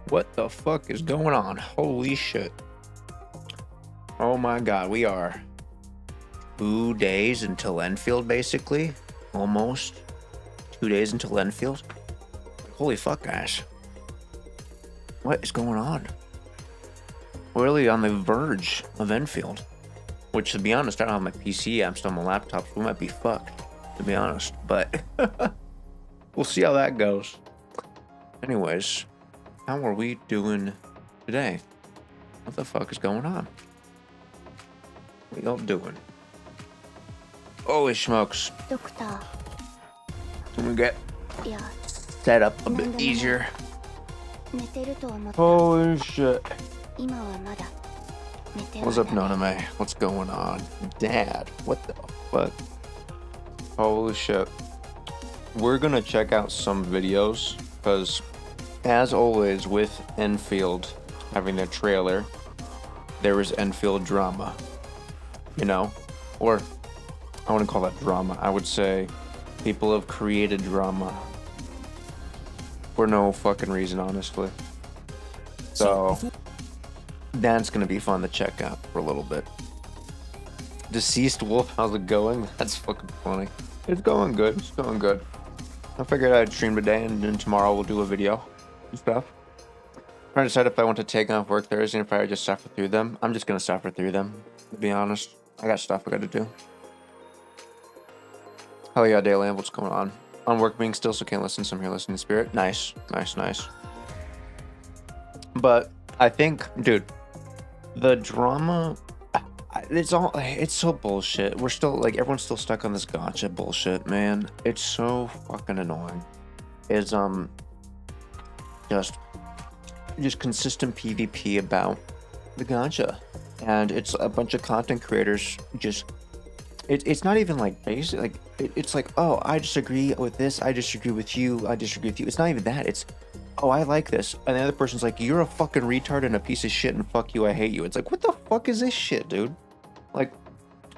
What the fuck is going on? Holy shit. Oh my god, we are 2 days until Enfield, basically. Almost. 2 days until Enfield. Holy fuck, guys. What is going on? We're really on the verge of Enfield. Which, to be honest, I don't have my PC. I'm still on my laptop, so we might be fucked, to be honest. But we'll see how that goes. Anyways, how are we doing today? What the fuck is going on? What y'all doing? Holy smokes. Doctor. Can we get いや、 set up a bit easier? 寝てると思った。 Holy shit. 今はまだ寝ては What's up, ない。 Noname? What's going on? Dad, what the fuck? Holy shit. We're gonna check out some videos, because as always with Enfield having their trailer, there is Enfield drama. You know? Or, I wouldn't call that drama. I would say people have created drama. For no fucking reason, honestly. So, that's gonna be fun to check out for a little bit. Deceased Wolf, how's it going? That's fucking funny. It's going good. It's going good. I figured I'd stream today, and then tomorrow we'll do a video and stuff. Trying to decide if I want to take off work Thursday and if I just suffer through them. I'm just gonna suffer through them, to be honest. I got stuff I gotta do. Hell yeah, Dayland, what's going on? On work being still, so can't listen, so I'm here listening to Spirit. Nice, nice, nice. But I think, dude, the drama, it's so bullshit. We're still, like, everyone's still stuck on this gacha bullshit, man. It's so fucking annoying. It's, just consistent PvP about the gacha. And it's a bunch of content creators just, it's not even like basic, like, it's like, oh, I disagree with this, I disagree with you, I disagree with you. It's not even that, it's, oh, I like this. And the other person's like, you're a fucking retard and a piece of shit and fuck you, I hate you. It's like, what the fuck is this shit, dude? Like,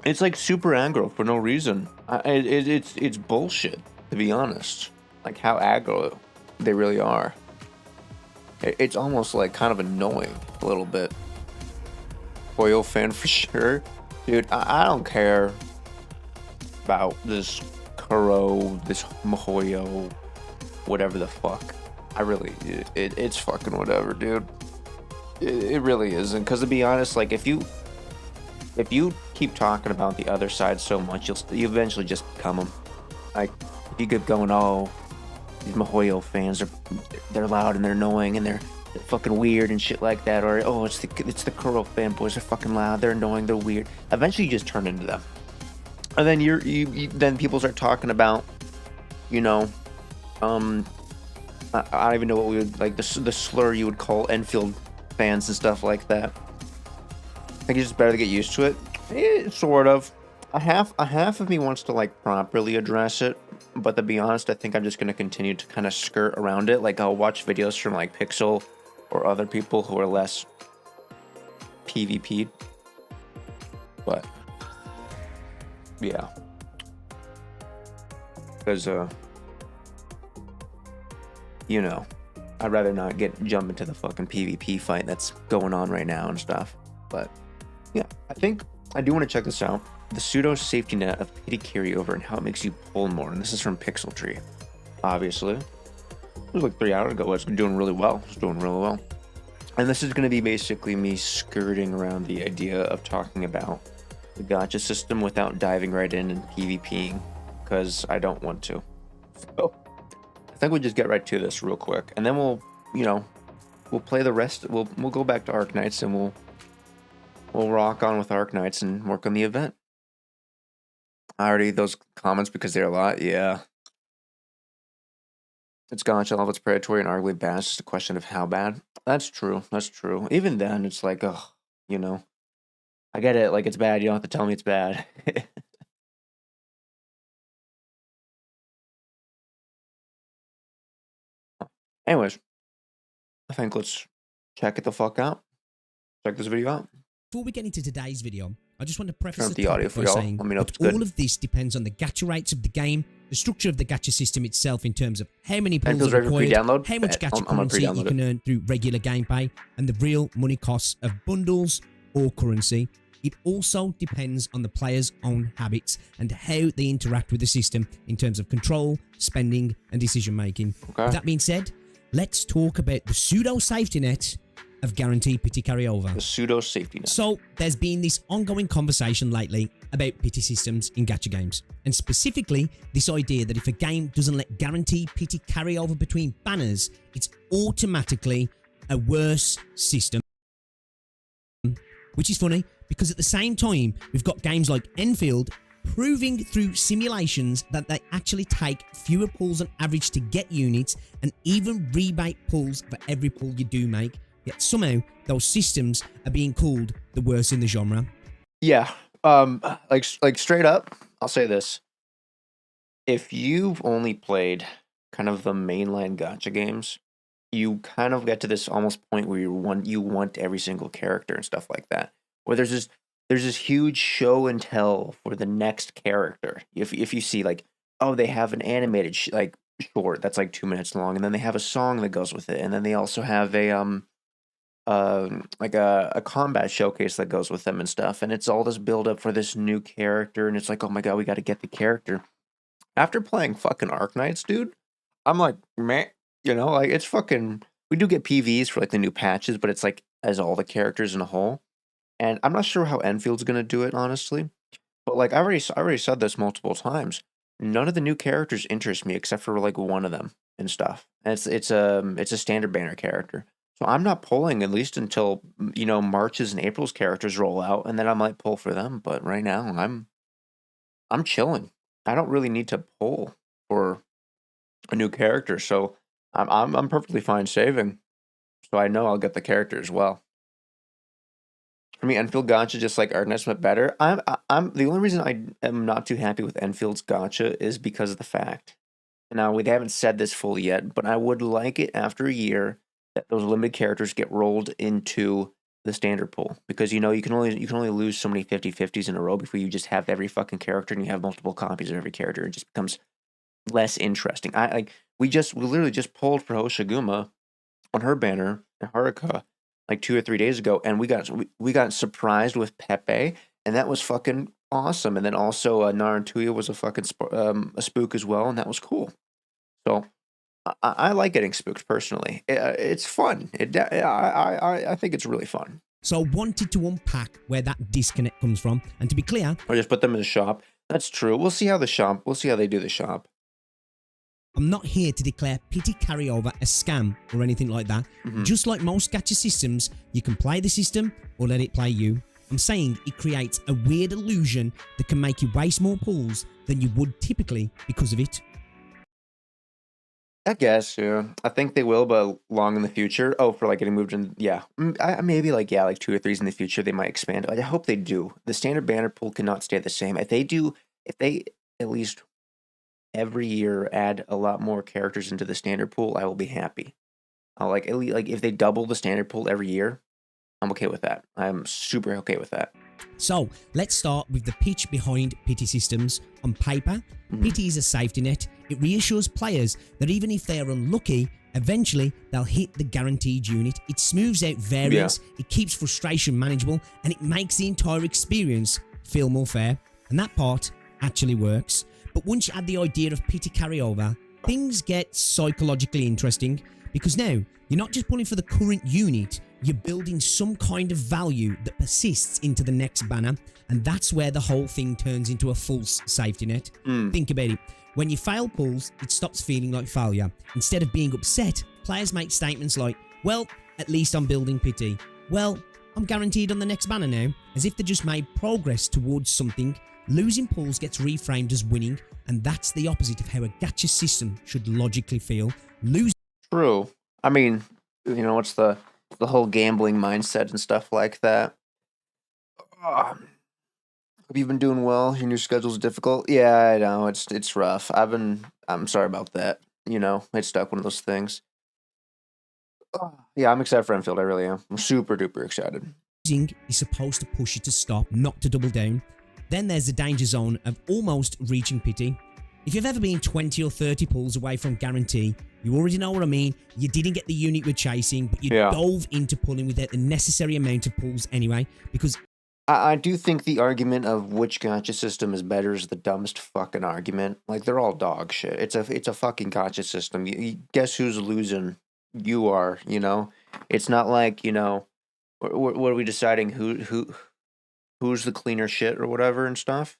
it's like super aggro for no reason. It's bullshit, to be honest. Like how aggro they really are. It's almost like kind of annoying a little bit. Oil fan for sure. Dude, I don't care about this Kuro, this Mihoyo, whatever the fuck. I really, it's fucking whatever, dude. It really isn't. Because to be honest, like, if you keep talking about the other side so much, you eventually just become them. Like, if you get going, oh, these Mihoyo fans they're loud and they're annoying and they're fucking weird and shit like that, or oh, it's the Kuro fanboys, they're fucking loud, they're annoying, they're weird. Eventually, you just turn into them, and then then people start talking about, you know, I don't even know what we would like the slur you would call Enfield fans and stuff like that. I think it's just better to get used to it. Sort of. A half of me wants to like properly address it, but to be honest, I think I'm just gonna continue to kind of skirt around it. Like I'll watch videos from like Pixel or other people who are less PvP'd. But yeah, because you know, I'd rather not jump into the fucking PvP fight that's going on right now and stuff. But yeah, I think I do want to check this out. The pseudo safety net of pity carryover and how it makes you pull more. And this is from Pixel Tree, obviously. It was like 3 hours ago. It's doing really well. It's doing really well. And this is going to be basically me skirting around the idea of talking about the gacha system without diving right in and PvPing, because I don't want to. So I think we'll just get right to this real quick, and then we'll, you know, we'll play the rest. We'll go back to Arknights and we'll rock on with Arknights and work on the event. Already those comments because they're a lot, yeah. It's gacha, all of it's predatory and arguably bad. It's just a question of how bad. That's true. That's true. Even then, it's like, ugh, you know, I get it. Like it's bad. You don't have to tell me it's bad. Anyways, I think let's check it the fuck out. Check this video out. Before we get into today's video, I just want to preface Turn up the audio for by y'all. saying Let me know if that it's good. all of this depends on the gacha rates of the game the structure of the gacha system itself in terms of how many pulls Enfield's are ready for required, pre-download? how much gacha I'm gonna currency you pre-download can earn through regular gameplay, and the real money costs of bundles or currency. It also depends on the player's own habits and how they interact with the system in terms of control, spending, and decision making. Okay. With that being said, let's talk about the pseudo safety net of guaranteed pity carryover. The pseudo safety net. So, there's been this ongoing conversation lately about pity systems in gacha games, and specifically this idea that if a game doesn't let guaranteed pity carry over between banners, it's automatically a worse system. Which is funny, because at the same time, we've got games like Enfield proving through simulations that they actually take fewer pulls on average to get units, and even rebate pulls for every pull you do make. Yet somehow, those systems are being called the worst in the genre. Yeah. Like straight up, I'll say this. If you've only played kind of the mainline gacha games, you kind of get to this almost point where you want every single character and stuff like that. Where there's this huge show and tell for the next character. If you see like, oh, they have an animated short that's like 2 minutes long, and then they have a song that goes with it, and then they also have a like a combat showcase that goes with them and stuff, and it's all this build up for this new character, and it's like, oh my god, we got to get the character. After playing fucking Arknights, dude, I'm like, meh, like it's fucking. We do get PVs for like the new patches, but it's like as all the characters in a whole, and I'm not sure how Enfield's gonna do it, honestly. But like I already said this multiple times. None of the new characters interest me except for like one of them and stuff. And it's a standard banner character. So I'm not pulling at least until March's and April's characters roll out, and then I might pull for them. But right now I'm chilling. I don't really need to pull for a new character, so I'm perfectly fine saving. So I know I'll get the character as well. For me, Enfield Gacha, just like Arknights, went better. I'm the only reason I am not too happy with Enfield's Gacha is because of the fact. Now we haven't said this fully yet, but I would like it after a year that those limited characters get rolled into the standard pool, because you can only lose so many 50/50s in a row before you just have every fucking character and you have multiple copies of every character. It just becomes less interesting. We literally just pulled for Hoshiguma on her banner in Haruka like 2 or 3 days ago, and we got surprised with Pepe, and that was fucking awesome. And then also Narutuya was a fucking a spook as well, and that was cool. So I like getting spooked personally. It's fun. I think it's really fun. So I wanted to unpack where that disconnect comes from, and to be clear, Or just put them in the shop. That's true. We'll see how they do the shop. I'm not here to declare pity carryover a scam or anything like that. Mm-hmm. Just like most gacha systems, you can play the system or let it play you. I'm saying it creates a weird illusion that can make you waste more pulls than you would typically because of it. I guess, yeah. I think they will, but long in the future. Oh, for like getting moved in, yeah. Maybe like 2 or 3s in the future they might expand. I hope they do. The standard banner pool cannot stay the same. If they at least every year add a lot more characters into the standard pool, I will be happy. At least, if they double the standard pool every year, I'm okay with that. I'm super okay with that. So let's start with the pitch behind pity systems. On paper, pity is a safety net. It reassures players that even if they are unlucky, eventually they'll hit the guaranteed unit. It smooths out variance, it keeps frustration manageable, and it makes the entire experience feel more fair. And that part actually works. But once you add the idea of pity carryover, things get psychologically interesting, because now you're not just pulling for the current unit, you're building some kind of value that persists into the next banner, and that's where the whole thing turns into a false safety net. Think about it. When you fail pulls, it stops feeling like failure. Instead of being upset, players make statements like, well, at least I'm building pity. Well, I'm guaranteed on the next banner now, as if they just made progress towards something. Losing pulls gets reframed as winning, and that's the opposite of how a gacha system should logically feel. True. I mean, what's the whole gambling mindset and stuff like that. Have you been doing well? Your new schedule's difficult? Yeah, I know. It's rough. I'm sorry about that. It's stuck one of those things. Yeah, I'm excited for Enfield. I really am. I'm super duper excited. Losing is supposed to push you to stop, not to double down. Then there's the danger zone of almost reaching pity. If you've ever been 20 or 30 pulls away from guarantee, you already know what I mean. You didn't get the unit we're chasing, but you dove into pulling without the necessary amount of pulls anyway, because I do think the argument of which gacha system is better is the dumbest fucking argument. Like, they're all dog shit. It's a fucking gacha system. Guess who's losing? You are, you know? It's not like, you know, what are we deciding who's the cleaner shit or whatever and stuff?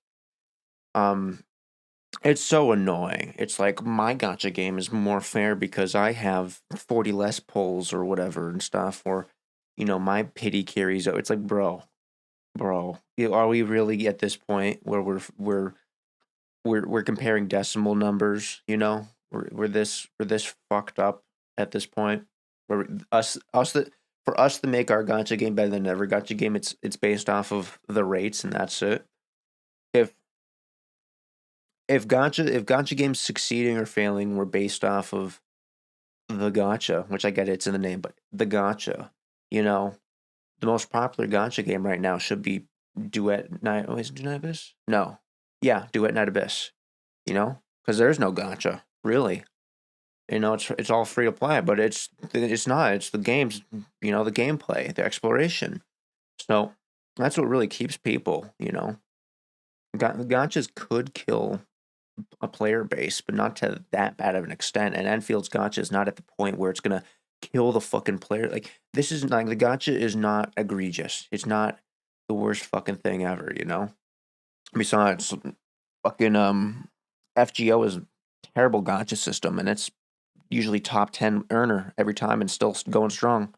It's so annoying. It's like, my gacha game is more fair because I have 40 less pulls or whatever and stuff, or, you know, my pity carries. It's like, bro, are we really at this point where we're comparing decimal numbers? You know, we're this fucked up at this point. Where for us to make our gacha game better than every gacha game, it's based off of the rates, and that's it. If gacha games succeeding or failing were based off of the gacha, which I get it's in the name, but the gacha, you know, the most popular gacha game right now should be Duet Night. Oh, is it Duet Night Abyss? No, yeah, Duet Night Abyss. You know, because there's no gacha really. You know, it's all free to play, but it's not. It's the games, you know, the gameplay, the exploration. So that's what really keeps people. You know, gachas could kill a player base, but not to that bad of an extent. And Enfield's gacha is not at the point where it's gonna kill the fucking player. Like, this is like, the gacha is not egregious. It's not the worst fucking thing ever, you know? Besides, fucking FGO is a terrible gacha system, and it's usually top 10 earner every time and still going strong.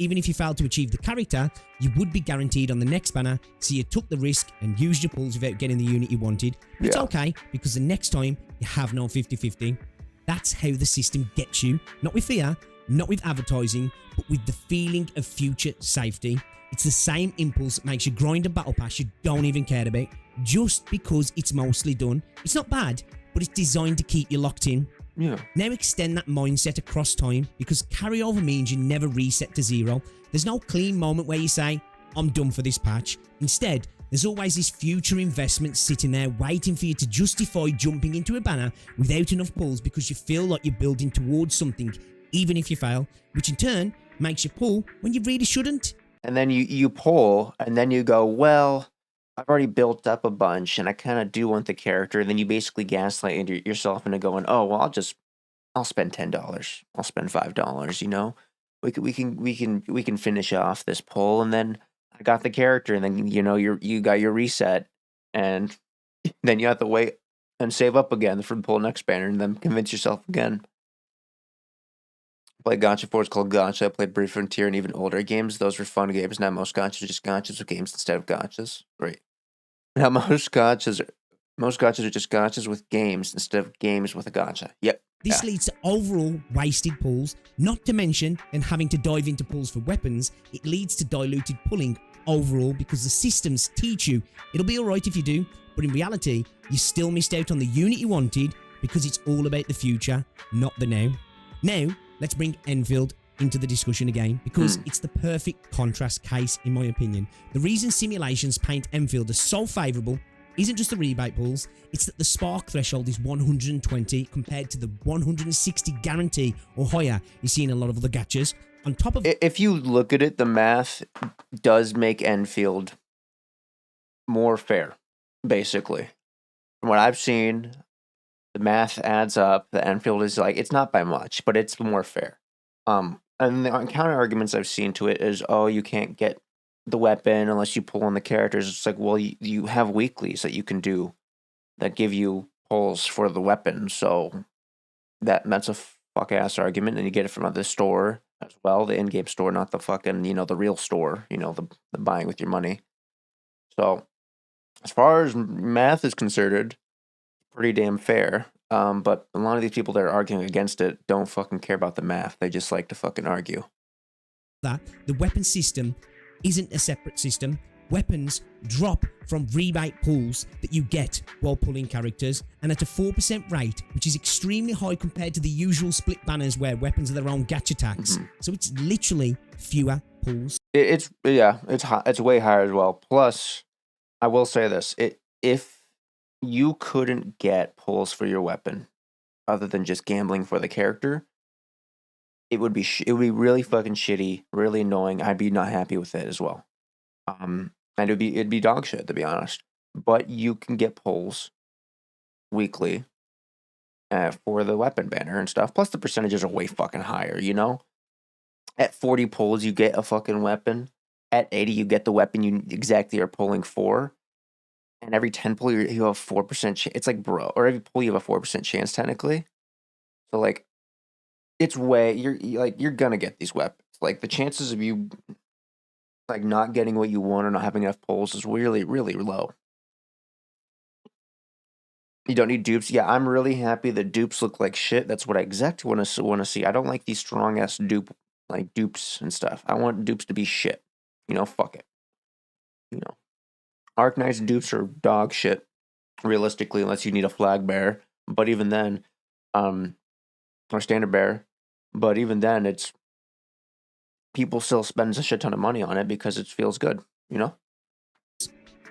even if you failed to achieve the character, you would be guaranteed on the next banner, so you took the risk and used your pulls without getting the unit you wanted. But it's okay, because the next time, you have no 50-50. That's how the system gets you, not with fear, not with advertising, but with the feeling of future safety. It's the same impulse that makes you grind a battle pass you don't even care about, just because it's mostly done. It's not bad, but it's designed to keep you locked in. Yeah. Now extend that mindset across time, because carryover means you never reset to zero. There's no clean moment where you say, I'm done for this patch. Instead, there's always this future investment sitting there waiting for you to justify jumping into a banner without enough pulls, because you feel like you're building towards something, even if you fail, which in turn makes you pull when you really shouldn't. And then you pull, and then you go, well, I've already built up a bunch, and I kind of do want the character. And then you basically gaslight yourself into going, oh, well, I'll spend $10. I'll spend $5. You know, we can finish off this pull, and then I got the character, and then you got your reset, and then you have to wait and save up again for the pull next banner, and then convince yourself again. I played Gacha 4, it's called Gacha. I played Brief Frontier and even older games. Those were fun games. Now most gachas are just gachas with games instead of gachas. Right. Now most gachas are just gachas with games instead of games with a gacha. Yep. This leads to overall wasted pulls, not to mention then having to dive into pulls for weapons. It leads to diluted pulling overall, because the systems teach you it'll be alright if you do, but in reality, you still missed out on the unit you wanted, because it's all about the future, not the now. Now, let's bring Enfield into the discussion again, because it's the perfect contrast case, in my opinion. The reason simulations paint Enfield as so favourable isn't just the rebate pulls, it's that the spark threshold is 120 compared to the 160 guarantee or higher you see in a lot of other gachas. On top of, if you look at it, the math does make Enfield more fair, basically. From what I've seen, the math adds up. The Enfield is like, it's not by much, but it's more fair. And the counter arguments I've seen to it is, oh, you can't get the weapon unless you pull on the characters. It's like, well, you have weeklies that you can do that give you pulls for the weapon. So that's a fuck ass argument, and you get it from the store as well, the in-game store, not the fucking, the real store, the buying with your money. So as far as math is concerned, pretty damn fair. But a lot of these people that are arguing against it don't fucking care about the math. They just like to fucking argue. That the weapon system isn't a separate system. Weapons drop from rebate pulls that you get while pulling characters, and at a 4% rate, which is extremely high compared to the usual split banners where weapons are their own gacha tax. So it's literally fewer pulls. It's way higher as well. Plus, I will say this: if you couldn't get pulls for your weapon other than just gambling for the character, it would be really fucking shitty, really annoying. I'd be not happy with it as well. And it'd be dog shit to be honest. But you can get pulls weekly for the weapon banner and stuff. Plus the percentages are way fucking higher. You know, at 40 pulls you get a fucking weapon. At 80 you get the weapon you exactly are pulling for. And every 10 pull you have 4% chance. It's like, bro, or every pull you have a 4% chance technically. So like, it's way you're gonna get these weapons. Like the chances of you like not getting what you want or not having enough pulls is really really low. You don't need dupes. Yeah, I'm really happy that dupes look like shit. That's what I exactly want to see. I don't like these strong ass dupes and stuff. I want dupes to be shit. You know, fuck it. You know, Arknights dupes are dog shit. Realistically, unless you need a flag bearer. But even then, or standard bearer. But even then, it's people still spend a shit ton of money on it because it feels good. You know.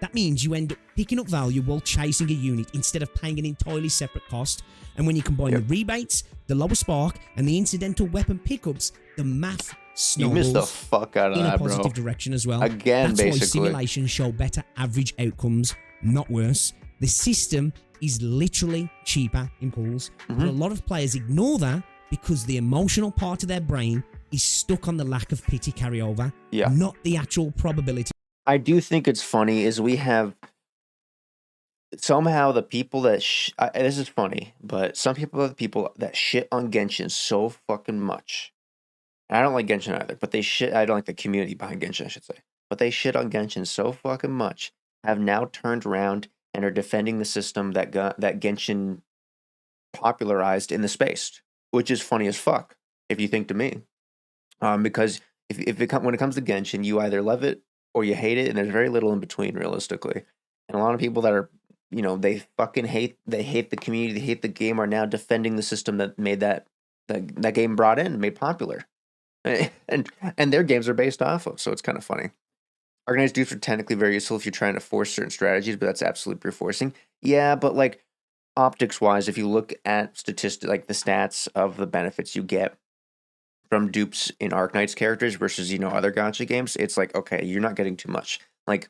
That means you end up picking up value while chasing a unit instead of paying an entirely separate cost. And when you combine the rebates, the lower spark, and the incidental weapon pickups, the math snowballs. You missed the fuck out of in that, a positive bro. direction as well. Again, That's basically. why simulations show better average outcomes, not worse. The system is literally cheaper in pools, but a lot of players ignore that because the emotional part of their brain is stuck on the lack of pity carryover, not the actual probability. I do think it's funny is we have somehow the people that this is funny, but some people are the people that shit on Genshin so fucking much. And I don't like Genshin either, but they shit. I don't like the community behind Genshin, I should say. But they shit on Genshin so fucking much, have now turned around and are defending the system that that Genshin popularized in the space, which is funny as fuck if you think to me. Because when it comes to Genshin, you either love it or you hate it, and there's very little in between, realistically. And a lot of people that are, you know, they hate the community, they hate the game, are now defending the system that made that game brought in, made popular, and their games are based off of. So it's kind of funny. Organized dupes are technically very useful if you're trying to force certain strategies, but that's absolutely brute forcing. Yeah, but like optics wise, if you look at like the stats of the benefits you get from dupes in Arknights characters versus, you know, other gacha games, it's like, okay, you're not getting too much. Like,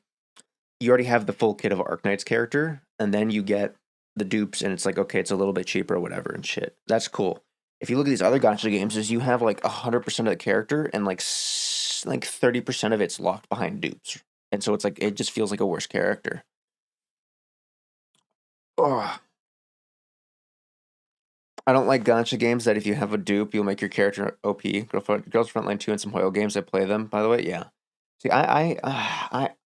you already have the full kit of Arknights character, and then you get the dupes, and it's like, okay, it's a little bit cheaper or whatever and shit. That's cool. If you look at these other gacha games, is you have like 100% of the character, and like 30% of it's locked behind dupes. And so it's like, it just feels like a worse character. Ugh. I don't like gacha games that if you have a dupe, you'll make your character OP. Girls Frontline 2 and some Hoyle games, I play them, by the way, yeah. See, I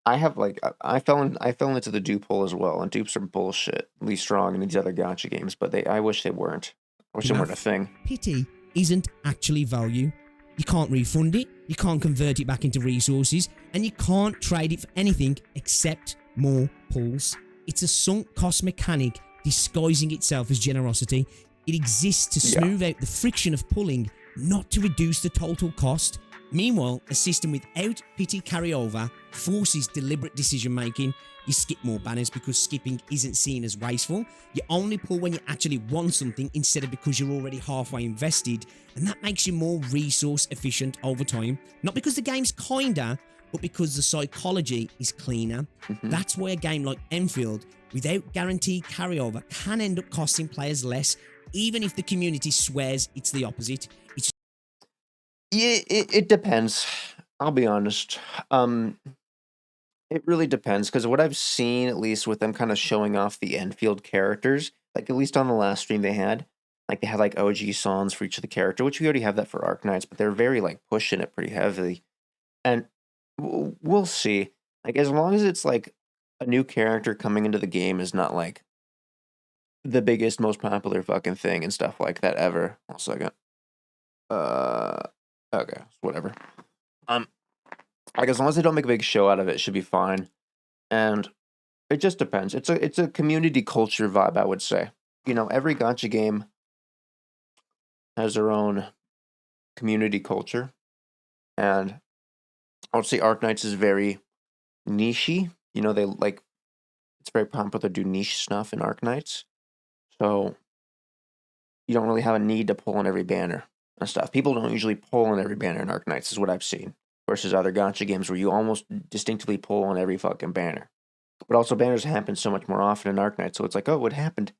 have like, I fell into the dupe hole as well, and dupes are bullshitly strong in these other gacha games, but I wish they weren't. I wish they weren't a thing. Pity isn't actually value. You can't refund it, you can't convert it back into resources, and you can't trade it for anything except more pulls. It's a sunk cost mechanic disguising itself as generosity. It exists to smooth out the friction of pulling, not to reduce the total cost. Meanwhile, a system without pity carryover forces deliberate decision making. You skip more banners because skipping isn't seen as wasteful. You only pull when you actually want something instead of because you're already halfway invested, and that makes you more resource efficient over time. Not because the game's kinder, but because the psychology is cleaner. That's why a game like Enfield, without guaranteed carryover, can end up costing players less, even if the community swears it's the opposite. It depends. I'll be honest. It really depends, because what I've seen, at least with them kind of showing off the Enfield characters, like at least on the last stream they had like OG songs for each of the character, which we already have that for Arknights, but they're very like pushing it pretty heavily. And we'll see. Like, as long as it's like a new character coming into the game is not like the biggest, most popular fucking thing and stuff like that ever. 1 second. Okay, whatever. Like, as long as they don't make a big show out of it, it should be fine. And it just depends. It's a community culture vibe, I would say. You know, every gacha game has their own community culture, and I would say Arknights is very nichey. You know, they like, It's very popular to do niche stuff in Arknights. So you don't really have a need to pull in every banner and stuff. People don't usually pull in every banner in Arknights, is what I've seen. Versus other gacha games where you almost distinctively pull on every fucking banner. But also banners happen so much more often in Arknights, so it's like, oh, what happened?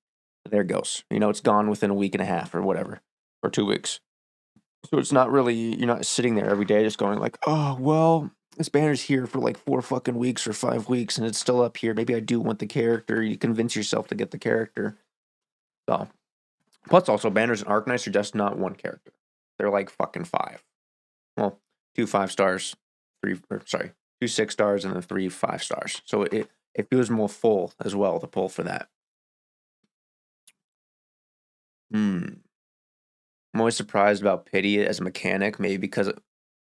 There it goes. You know, it's gone within a week and a half or whatever. Or 2 weeks. So it's not really, you're not sitting there every day just going like, oh, well, this banner's here for like 4 fucking weeks or 5 weeks and it's still up here. Maybe I do want the character. You convince yourself to get the character. So, plus also banners in Arknights are just not one character. They're like fucking 5. Well, 2 5-stars, 2 6-stars, and then 3 5-stars. So it feels more full as well to pull for that. I'm always surprised about pity as a mechanic, maybe because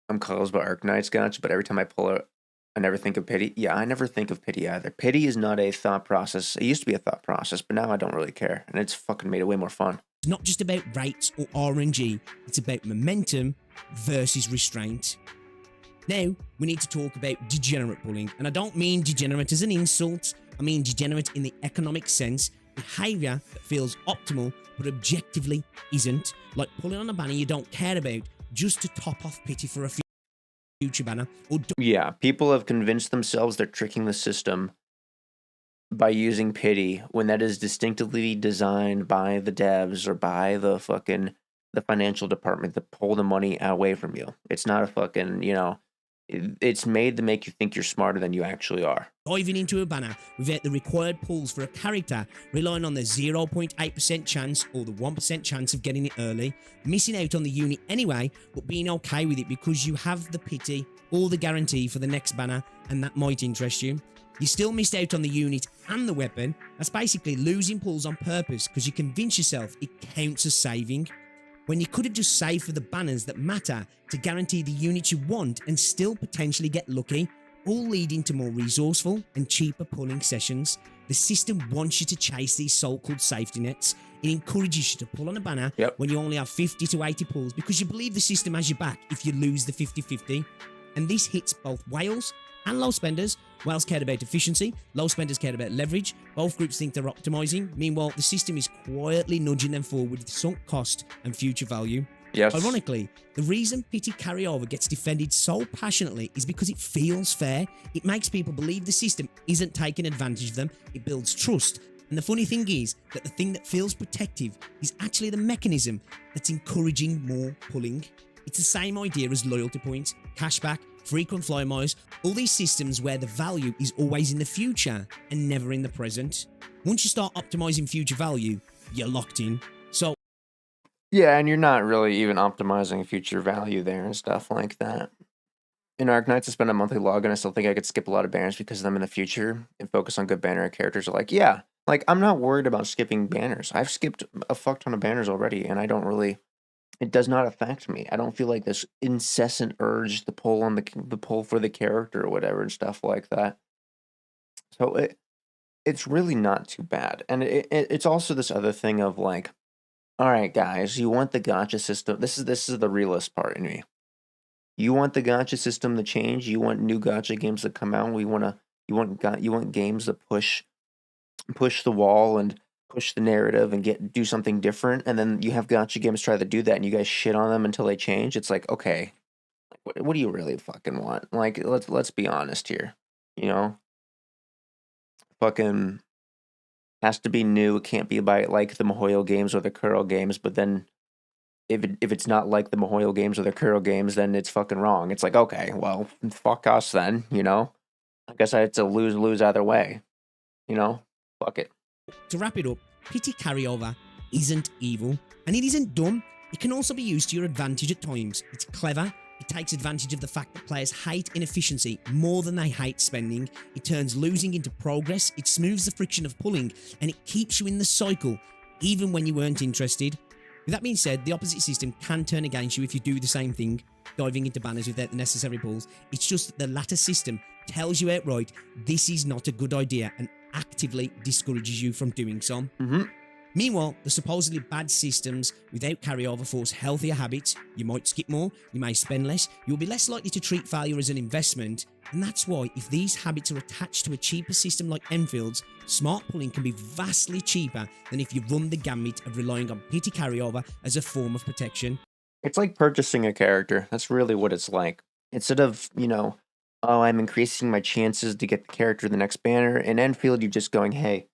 I'm closed by Arknights gacha, but every time I pull it, I never think of pity. Yeah, I never think of pity either. Pity is not a thought process. It used to be a thought process, but now I don't really care. And it's fucking made it way more fun. It's not just about rates or RNG, it's about momentum versus restraint. Now, we need to talk about degenerate pulling, and I don't mean degenerate as an insult, I mean degenerate in the economic sense, behaviour that feels optimal but objectively isn't, like pulling on a banner you don't care about just to top off pity for a future banner. Yeah, people have convinced themselves they're tricking the system by using pity when that is distinctively designed by the devs or by the financial department to pull the money away from you. It's not a fucking, it's made to make you think you're smarter than you actually are. Diving into a banner without the required pulls for a character, relying on the 0.8% chance or the 1% chance of getting it early, missing out on the unit anyway, but being okay with it because you have the pity or the guarantee for the next banner, and that might interest you. You still missed out on the unit and the weapon. That's basically losing pulls on purpose because you convince yourself it counts as saving, when you could have just saved for the banners that matter to guarantee the units you want and still potentially get lucky, all leading to more resourceful and cheaper pulling sessions. The system wants you to chase these so-called safety nets. It encourages you to pull on a banner when you only have 50 to 80 pulls because you believe the system has your back if you lose the 50-50. And this hits both whales and low spenders. Whales cared about efficiency, low spenders cared about leverage. Both groups think they're optimizing. Meanwhile, the system is quietly nudging them forward with sunk cost and future value. Yes. Ironically, the reason pity carryover gets defended so passionately is because it feels fair. It makes people believe the system isn't taking advantage of them. It builds trust. And the funny thing is that the thing that feels protective is actually the mechanism that's encouraging more pulling. It's the same idea as loyalty points, cashback, frequent fly miles, all these systems where the value is always in the future and never in the present. Once you start optimizing future value, you're locked in. So yeah, and you're not really even optimizing future value there and stuff like that. In Arknights, I spend a monthly login. I still think I could skip a lot of banners because of them in the future and focus on good banner characters. Like, yeah, like I'm not worried about skipping banners. I've skipped a fuck ton of banners already, and I don't really. It does not affect me. I don't feel like this incessant urge to pull on the pull for the character or whatever and stuff like that. So it's really not too bad. And it's also this other thing of like, all right, guys, you want the gacha system. This is the realist part in me. You want the gacha system to change. You want new gacha games to come out. You want games that push the wall and push the narrative and do something different, and then you have gacha games try to do that, and you guys shit on them until they change. It's like, okay, what do you really fucking want? Like, let's be honest here, fucking has to be new. It can't be by like the Mihoyo games or the Kuro games. But then, if it's not like the Mihoyo games or the Kuro games, then it's fucking wrong. It's like, okay, well, fuck us then. I guess I had to lose either way. Fuck it. To wrap it up, pity carryover isn't evil, and it isn't dumb. It can also be used to your advantage at times. It's clever. It takes advantage of the fact that players hate inefficiency more than they hate spending. It turns losing into progress. It smooths the friction of pulling, and it keeps you in the cycle, even when you weren't interested. With that being said, the opposite system can turn against you if you do the same thing, diving into banners without the necessary pulls. It's just that the latter system tells you outright this is not a good idea and actively discourages you from doing so. Meanwhile, the supposedly bad systems without carryover force healthier habits. You might skip more, you may spend less, you'll be less likely to treat failure as an investment, and that's why if these habits are attached to a cheaper system like Enfield's, smart pulling can be vastly cheaper than if you run the gamut of relying on pity carryover as a form of protection. It's like purchasing a character. That's really what it's like. Instead of, oh, I'm increasing my chances to get the character in the next banner, in Enfield, you're just going, hey,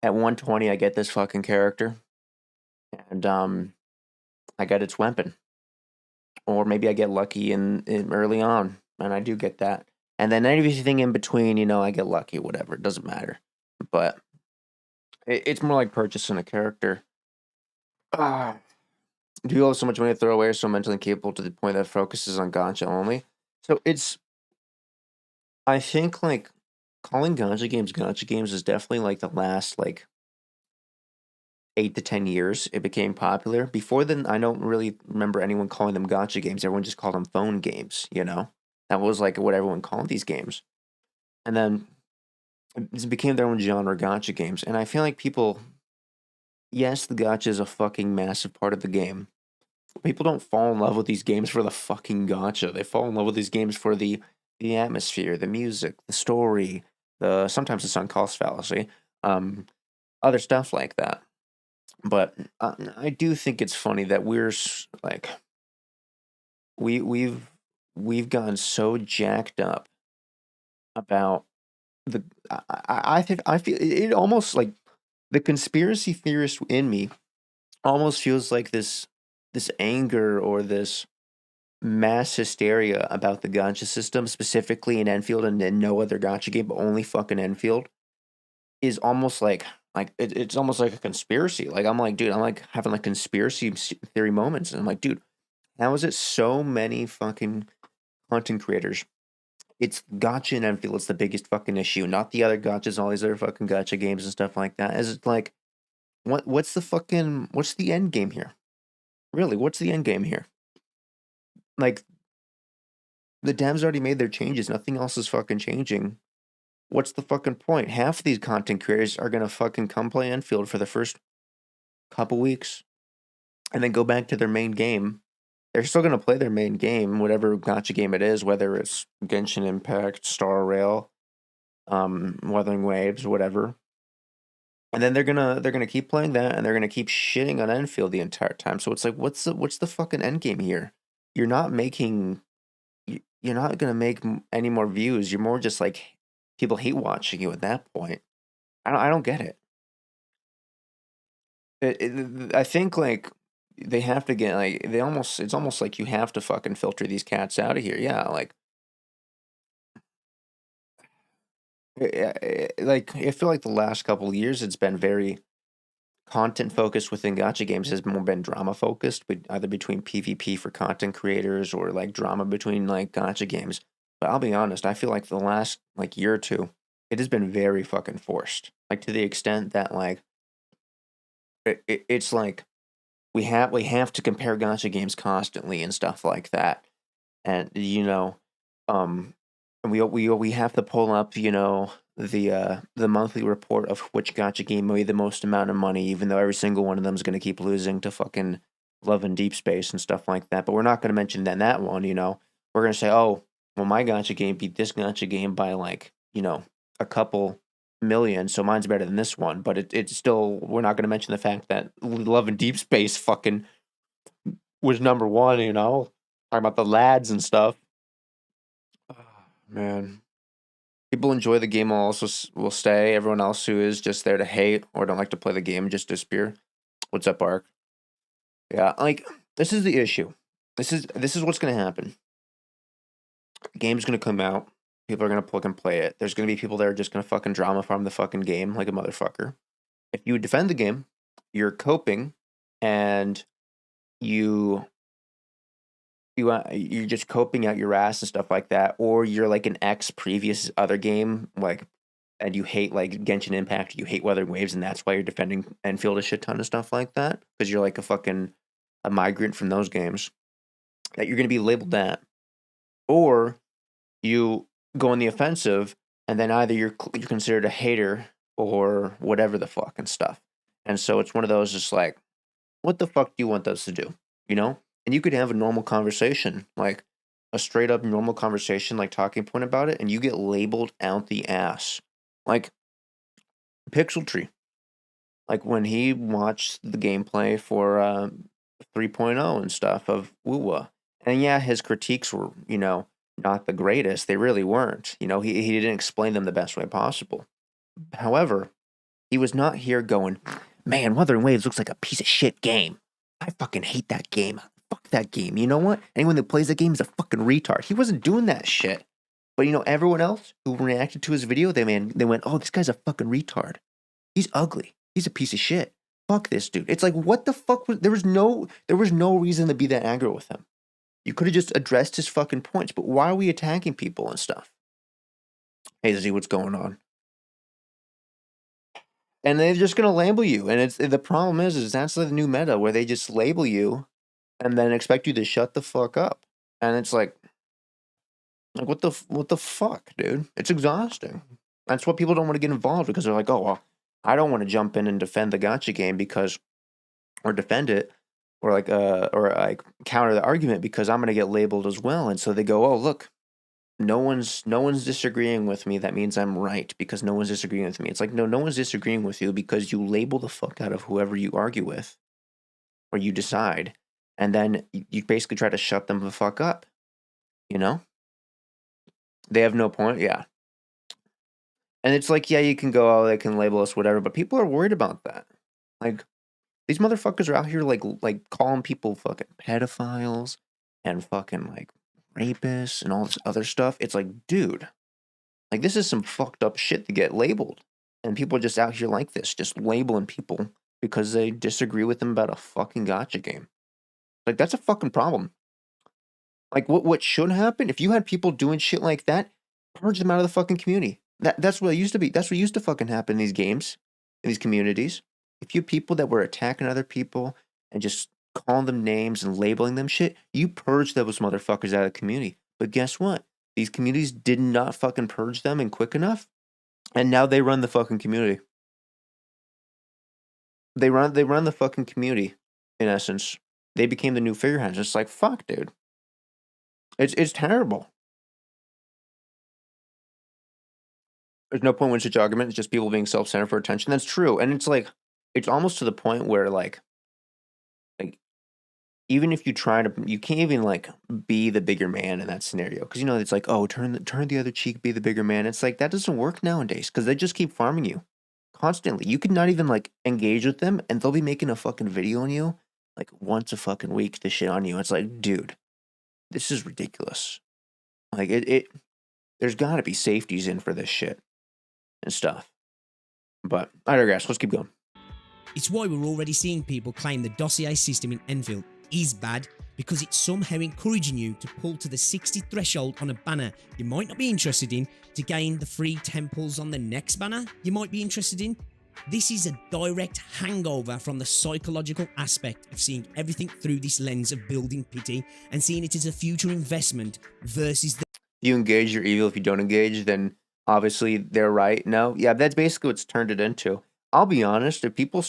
at 120, I get this fucking character, and I get its weapon. Or maybe I get lucky in early on, and I do get that. And then everything in between, I get lucky, whatever. It doesn't matter. But it's more like purchasing a character. Do you have so much money to throw away or so mentally capable to the point that it focuses on gacha only? So I think, like, calling gacha games is definitely, like, the last, like, 8 to 10 years it became popular. Before then, I don't really remember anyone calling them gacha games. Everyone just called them phone games, That was, like, what everyone called these games. And then it became their own genre, gacha games. And I feel like people... Yes, the gacha is a fucking massive part of the game. People don't fall in love with these games for the fucking gacha. They fall in love with these games for the atmosphere, the music, the story, sometimes the sunk cost fallacy, other stuff like that. But I do think it's funny that like we've gotten so jacked up about I feel it almost like the conspiracy theorist in me almost feels like this anger or this mass hysteria about the gacha system, specifically in Enfield and in no other gacha game, but only fucking Enfield, is almost like it's almost like a conspiracy. Like, I'm like, dude, I'm like having like conspiracy theory moments, and I'm like, dude, how is it so many fucking content creators? It's gacha in Enfield. It's the biggest fucking issue, not the other gachas, all these other fucking gacha games and stuff like that. Is it like, what's the end game here? Really, what's the end game here? Like, the devs already made their changes. Nothing else is fucking changing. What's the fucking point? Half of these content creators are gonna fucking come play Enfield for the first couple weeks and then go back to their main game. They're still gonna play their main game, whatever gacha game it is, whether it's Genshin Impact, Star Rail, Wuthering Waves, whatever. And then they're gonna keep playing that, and they're gonna keep shitting on Enfield the entire time. So it's like, what's the fucking end game here? You're not gonna make any more views. You're more just like people hate watching you at that point. I don't get it. I think, like, they have to get, like, it's almost like you have to fucking filter these cats out of here. Yeah, like, I feel like the last couple of years it's been very content focused within gacha games, has more been drama focused, but either between PvP for content creators or like drama between like gacha games. But I'll be honest, I feel like the last like year or two, it has been very fucking forced. Like, to the extent that, like, it's like we have to compare gacha games constantly and stuff like that. And and we have to pull up, the monthly report of which gacha game made the most amount of money, even though every single one of them is going to keep losing to fucking Love and Deep Space and stuff like that. But we're not going to mention that one. We're going to say, oh, well, my gacha game beat this gacha game by, like, a couple million, so mine's better than this one. But it's still, we're not going to mention the fact that Love and Deep Space fucking was number one. Talking about the lads and stuff. Man, people enjoy the game will stay. Everyone else who is just there to hate or don't like to play the game just disappear. What's up, Ark? Yeah, like, this is the issue. This is what's gonna happen. The game's gonna come out. People are gonna plug and play it. There's gonna be people that are just gonna fucking drama farm the fucking game like a motherfucker. If you defend the game, you're coping, and you're just coping out your ass and stuff like that, or you're like an ex previous other game, like, and you hate like Genshin Impact, you hate Wuthering Waves, and that's why you're defending Enfield a shit ton of stuff like that, because you're like a migrant from those games, that you're gonna be labeled that, or you go on the offensive, and then either you're considered a hater or whatever the fucking stuff. And so it's one of those just like, what the fuck do you want us to do? You know? And you could have a normal conversation, like a straight up normal conversation, like talking point about it, and you get labeled out the ass. Like Pixel Tree. Like when he watched the gameplay for 3.0 and stuff of Wuwa. And yeah, his critiques were, not the greatest. They really weren't. He didn't explain them the best way possible. However, he was not here going, man, Wuthering Waves looks like a piece of shit game. I fucking hate that game. Fuck that game. You know what? Anyone that plays that game is a fucking retard. He wasn't doing that shit. But everyone else who reacted to his video, they went, oh, this guy's a fucking retard. He's ugly. He's a piece of shit. Fuck this dude. It's like, what the fuck was there was no reason to be that aggro with him. You could have just addressed his fucking points, but why are we attacking people and stuff? Hey, Z, what's going on? And they're just gonna label you, and the problem is that's the new meta where they just label you, and then expect you to shut the fuck up, and it's like what the fuck, dude? It's exhausting. That's why people don't want to get involved because they're like, oh well, I don't want to jump in and defend the gotcha game or defend it, or like counter the argument because I'm gonna get labeled as well, and so they go, oh look. No one's disagreeing with me. That means I'm right because no one's disagreeing with me. It's like, no one's disagreeing with you because you label the fuck out of whoever you argue with or you decide. And then you basically try to shut them the fuck up. They have no point. Yeah. And it's like, yeah, you can go, oh, they can label us whatever, but people are worried about that. Like, these motherfuckers are out here like calling people fucking pedophiles and fucking like rapists and all this other stuff. It's like, dude, like this is some fucked up shit to get labeled. And people are just out here like this, just labeling people because they disagree with them about a fucking gotcha game. Like, that's a fucking problem. Like, what should happen? If you had people doing shit like that, purge them out of the fucking community. That's what it used to be. That's what used to fucking happen in these games, in these communities. If you had people that were attacking other people and just calling them names and labeling them shit, you purge those motherfuckers out of the community. But guess what? These communities did not fucking purge them and quick enough, and now they run the fucking community. They run the fucking community, in essence. They became the new figureheads. It's like, fuck, dude. It's terrible. There's no point in such argument. It's just people being self-centered for attention. That's true. And it's like, it's almost to the point where like even if you try to, you can't even like be the bigger man in that scenario. Cause it's like, oh, turn the other cheek, be the bigger man. It's like, that doesn't work nowadays. Cause they just keep farming you constantly. You could not even like engage with them and they'll be making a fucking video on you like once a fucking week to shit on you. It's like, dude, this is ridiculous. Like there's gotta be safeties in for this shit and stuff. But I digress. Let's keep going. It's why we're already seeing people claim the dossier system in Enfield is bad because it's somehow encouraging you to pull to the 60 threshold on a banner you might not be interested in to gain the free temples on the next banner you might be interested in. This is a direct hangover from the psychological aspect of seeing everything through this lens of building pity and seeing it as a future investment versus the... You engage your evil. If you don't engage, then obviously they're right. No, yeah, that's basically what's turned it into. I'll be honest, if people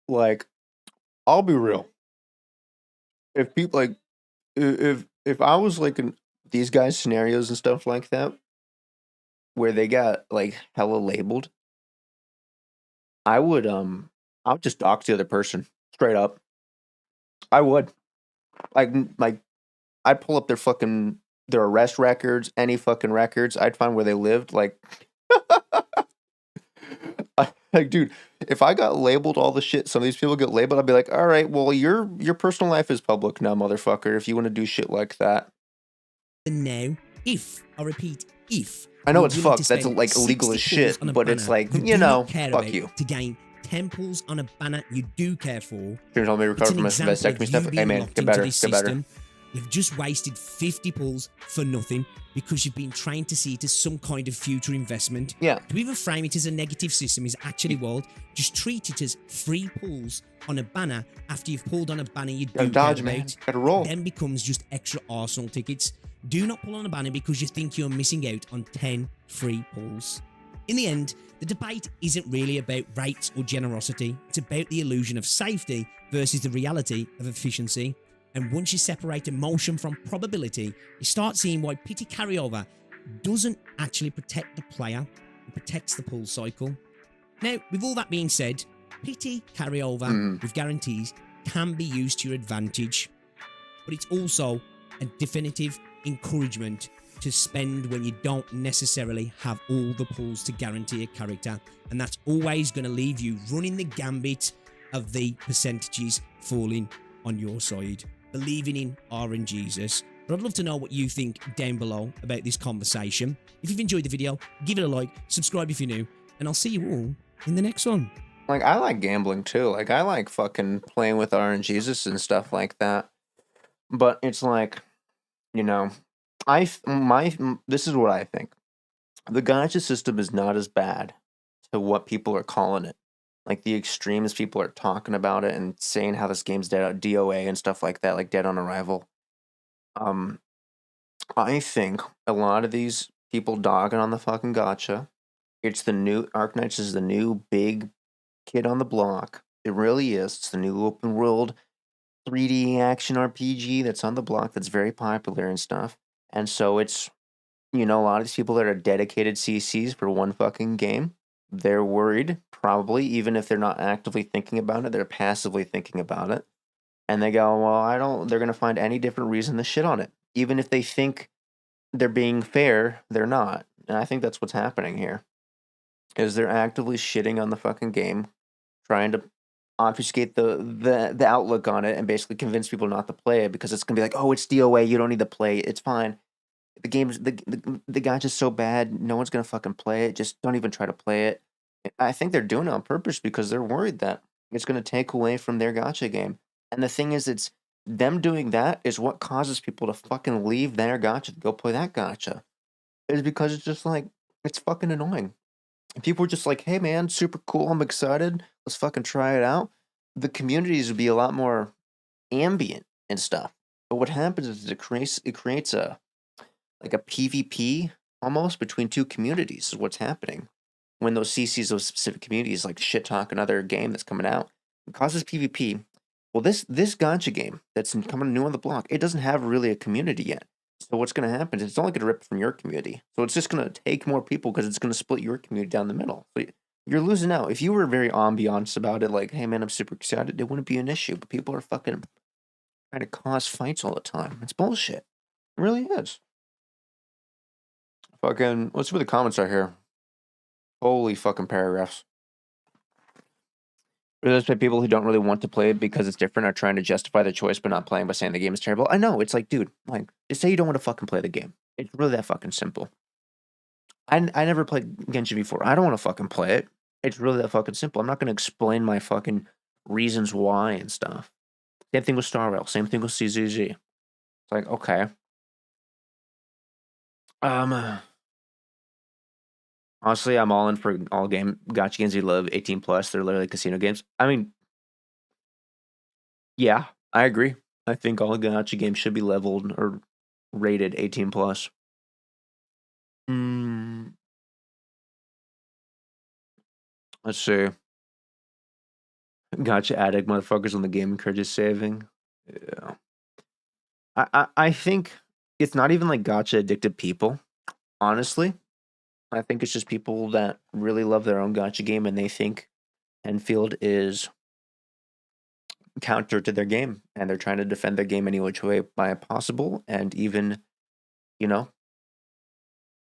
like, I'll be real. If people like, if I was like in these guys' scenarios and stuff like that, where they got like hella labeled, I would just dox the other person straight up. I would, like I'd pull up their arrest records, any fucking records. I'd find where they lived, like. Like, dude, if I got labeled all the shit some of these people get labeled, I'd be like, all right, well, your personal life is public now, motherfucker, if you want to do shit like that. Now, if, I repeat, if... I know it's fucked, that's like illegal as shit, but it's like, fuck you. To gain temples on a banner you do care for, Here's all me recover from my vasectomy stuff. Hey man, get better, get better. You've just wasted 50 pulls for nothing because you've been trained to see it as some kind of future investment. Yeah. To even frame it as a negative system is actually wild. Just treat it as free pulls on a banner after you've pulled on a banner you do dodge, care man. about. Gotta roll. Then becomes just extra Arsenal tickets. Do not pull on a banner because you think you're missing out on 10 free pulls. In the end, the debate isn't really about rates or generosity, it's about the illusion of safety versus the reality of efficiency. And once you separate emotion from probability, you start seeing why pity carryover doesn't actually protect the player, it protects the pull cycle. Now, with all that being said, pity carryover with guarantees can be used to your advantage, but it's also a definitive encouragement to spend when you don't necessarily have all the pulls to guarantee a character, and that's always going to leave you running the gambit of the percentages falling on your side, believing in RNGesus. But I'd love to know what you think down below about this conversation. If you've enjoyed the video, give it a like, subscribe if you're new, and I'll see you all in the next one. Like, I like gambling too. Like, I like fucking playing with RNGesus and stuff like that. But it's like, you know, this is what I think. The gacha system is not as bad to what people are calling it. Like, the extremes people are talking about it and saying how this game's dead, DOA and stuff like that, like dead on arrival. I think a lot of these people dogging on the fucking gacha, it's the new Arknights is the new big kid on the block. It really is. It's the new open world 3D action RPG that's on the block that's very popular and stuff. And so it's, you know, a lot of these people that are dedicated CCs for one fucking game, they're worried, probably, even if they're not actively thinking about it, they're passively thinking about it. And they go, well, they're going to find any different reason to shit on it. Even if they think they're being fair, they're not. And I think that's what's happening here. Is they're actively shitting on the fucking game, trying to obfuscate the outlook on it and basically convince people not to play it because it's going to be like, oh, it's DOA, you don't need to play it, it's fine. The game's, the gacha's so bad, no one's going to fucking play it, just don't even try to play it. I think they're doing it on purpose because they're worried that it's going to take away from their gacha game. And the thing is, it's them doing that is what causes people to fucking leave their gacha to go play that gacha. It's because it's just like, it's fucking annoying. And people are just like, hey man, super cool, I'm excited, let's fucking try it out. The communities would be a lot more ambient and stuff. But what happens is it creates a like a PvP almost between two communities is what's happening. When those CCs of specific communities like shit talk another game that's coming out, it causes PvP. Well, this gacha game that's coming new on the block, it doesn't have really a community yet. So what's going to happen is it's only going to rip from your community. So it's just going to take more people because it's going to split your community down the middle. So you're losing out. If you were very ambiance about it, like, hey man, I'm super excited, it wouldn't be an issue. But people are fucking trying to cause fights all the time. It's bullshit. It really is. Fucking, let's see what the comments are here. Holy fucking paragraphs. There's people who don't really want to play it because it's different are trying to justify their choice but not playing by saying the game is terrible. I know, it's like, dude, like, just say you don't want to fucking play the game. It's really that fucking simple. I never played Genshin before. I don't want to fucking play it. It's really that fucking simple. I'm not going to explain my fucking reasons why and stuff. Same thing with Star Rail. Same thing with CZZ. It's like, okay. Honestly, I'm all in for all gacha games you love, 18 plus. They're literally casino games. I mean, yeah, I agree. I think all gacha games should be leveled or rated 18 plus. Let's see. Gacha addict motherfuckers on the game encourages saving. Yeah. I think it's not even like gacha addicted people, honestly. I think it's just people that really love their own gacha game and they think Enfield is counter to their game and they're trying to defend their game any which way by possible and even, you know,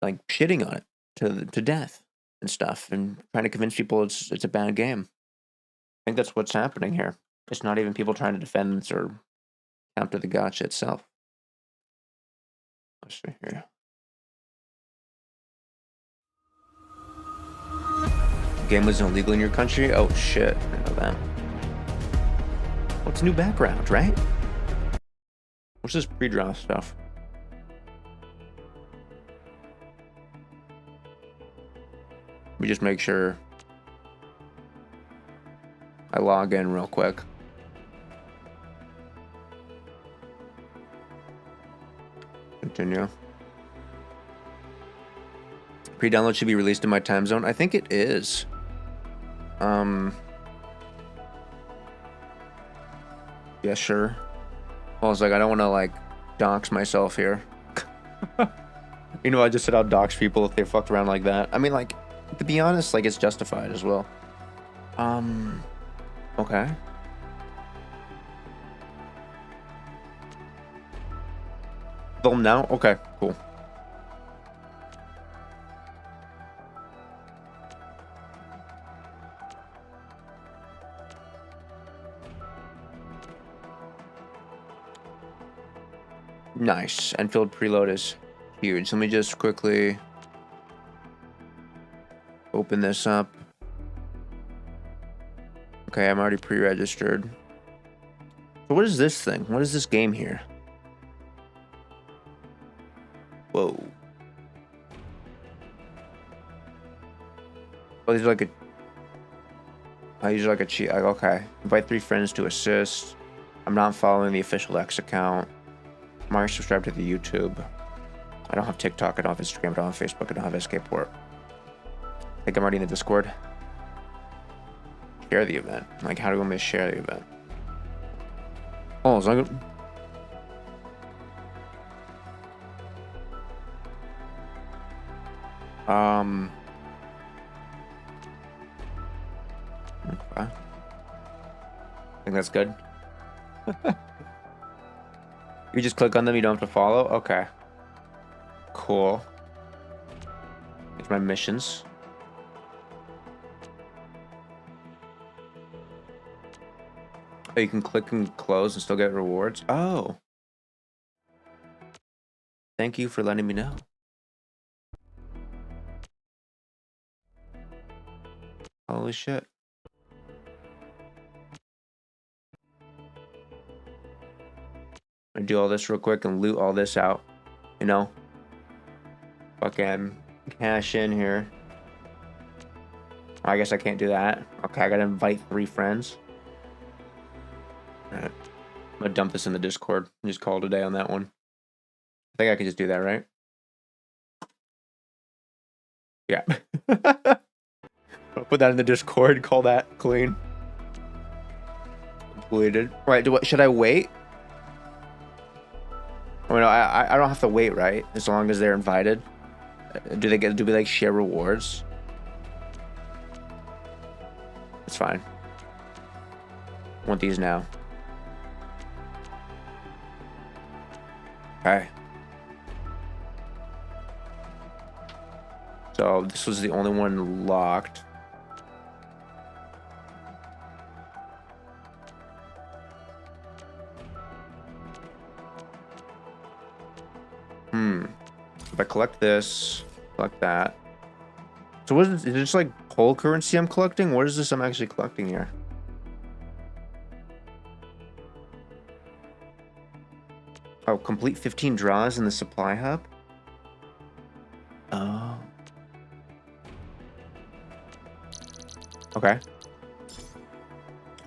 like shitting on it to death and stuff and trying to convince people it's a bad game. I think that's what's happening here. It's not even people trying to defend or counter the gacha itself. Let's see here. Game was illegal in your country? Oh shit, I know that. What's new background, right? What's this pre-draw stuff? Let me just make sure I log in real quick. Continue. Pre-download should be released in my time zone. I think it is. Yeah, sure. Well, I was like, I don't want to like dox myself here. You know, I just said I'll dox people if they fucked around like that. I mean, like, to be honest, like, it's justified as well. Okay. Film now? Okay, cool. Nice. Enfield preload is huge. Let me just quickly open this up. Okay, I'm already pre-registered. So what is this thing? What is this game here? Whoa. Oh, these are like a... I use like a cheat. Like, okay. Invite 3 friends to assist. I'm not following the official X account. I'm already subscribed to the YouTube. I don't have TikTok. I don't have Instagram. I don't have Facebook. I don't have Escapeport. I think I'm already in the Discord. Share the event. Like, how do we want me to share the event? Oh, as long as... Okay. I think that's good. You just click on them, you don't have to follow? Okay. Cool. Here's my missions. Oh, you can click and close and still get rewards? Oh. Thank you for letting me know. Holy shit. I do all this real quick and loot all this out. You know? Fucking cash in here. I guess I can't do that. Okay, I gotta invite 3 friends. Alright. I'm gonna dump this in the Discord and just call it a day on that one. I think I can just do that, right? Yeah. I'll put that in the Discord, call that clean. Completed. Right, should I wait? I mean, I don't have to wait, right? As long as they're invited. Do we like share rewards? It's fine. I want these now. Okay. So this was the only one locked. If I collect this, collect that. So what is it? Is it just like whole currency I'm collecting? What is this I'm actually collecting here? Oh, complete 15 draws in the supply hub? Oh. Okay.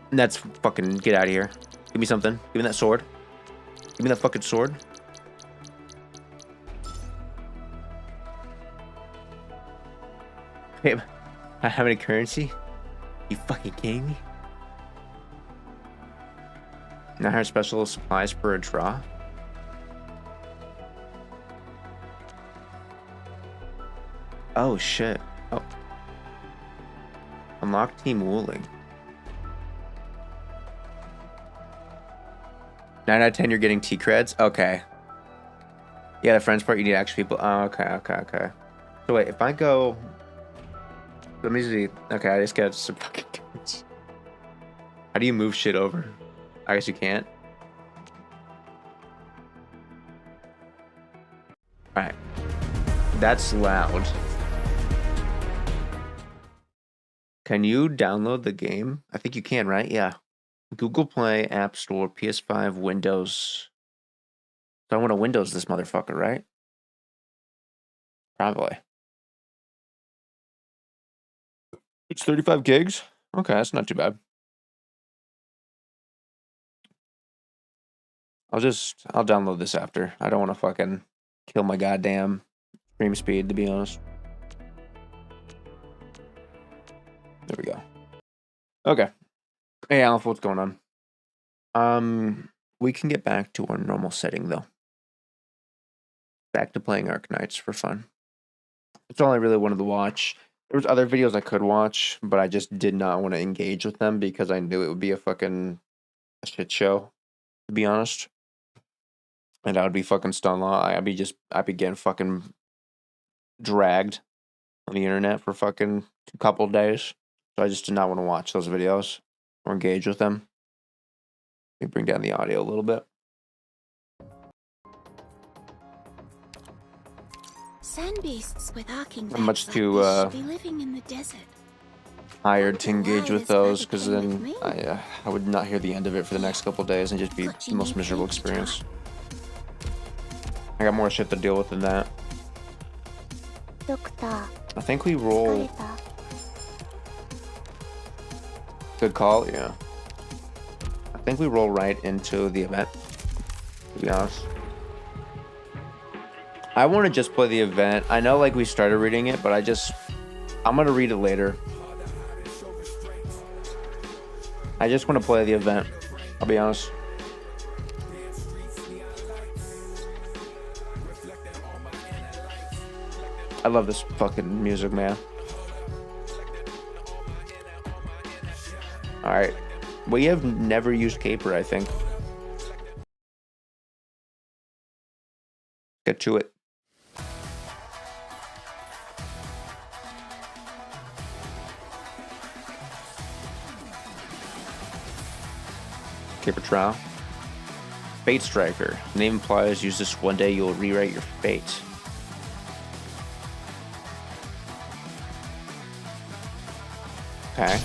And that's fucking... Get out of here. Give me something. Give me that sword. Give me that fucking sword. Wait, how many currency? You fucking kidding me? 900 special supplies per draw? Oh shit. Oh. Unlock team wooling. 9 out of 10 you're getting T-creds? Okay. Yeah, the friends part you need actual people. Oh, okay. So wait, if I go... Let me see. Okay, I just got some fucking cards. How do you move shit over? I guess you can't. Alright. That's loud. Can you download the game? I think you can, right? Yeah. Google Play, App Store, PS5, Windows. So I want to Windows this motherfucker, right? Probably. It's 35 gigs? Okay, that's not too bad. I'll download this after. I don't want to fucking kill my goddamn stream speed, to be honest. There we go. Okay. Hey, Alpha, what's going on? We can get back to our normal setting, though. Back to playing Arknights for fun. It's all I really wanted to watch. There was other videos I could watch, but I just did not want to engage with them because I knew it would be a fucking shit show, to be honest. And I would be fucking stun law. I'd be getting fucking dragged on the internet for fucking a couple days. So I just did not want to watch those videos or engage with them. Let me bring down the audio a little bit. Sand beasts with arcing I'm much backs too like this should be living in the desert. hired to engage with those because Why then this I would not hear the end of it for the next couple days and just be But the you most need miserable paint experience. I got more shit to deal with than that. Doctor, I think we roll. Good call, yeah. I think we roll right into the event, to be honest. I want to just play the event. I know, like, we started reading it, but I'm going to read it later. I just want to play the event, I'll be honest. I love this fucking music, man. Alright. We have never used Caper, I think. Get to it. Caper trial. Fate Striker. The name implies use this one day you'll rewrite your fate. Okay.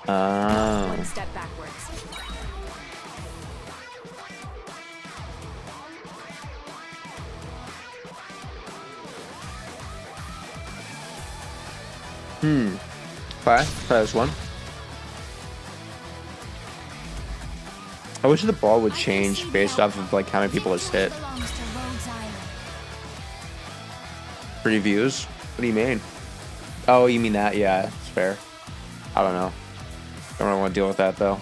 One step backwards. Okay, try this one. I wish the ball would change based off of like how many people it's hit. Previews? What do you mean? Oh, you mean that? Yeah, it's fair. I don't know. Don't really want to deal with that though.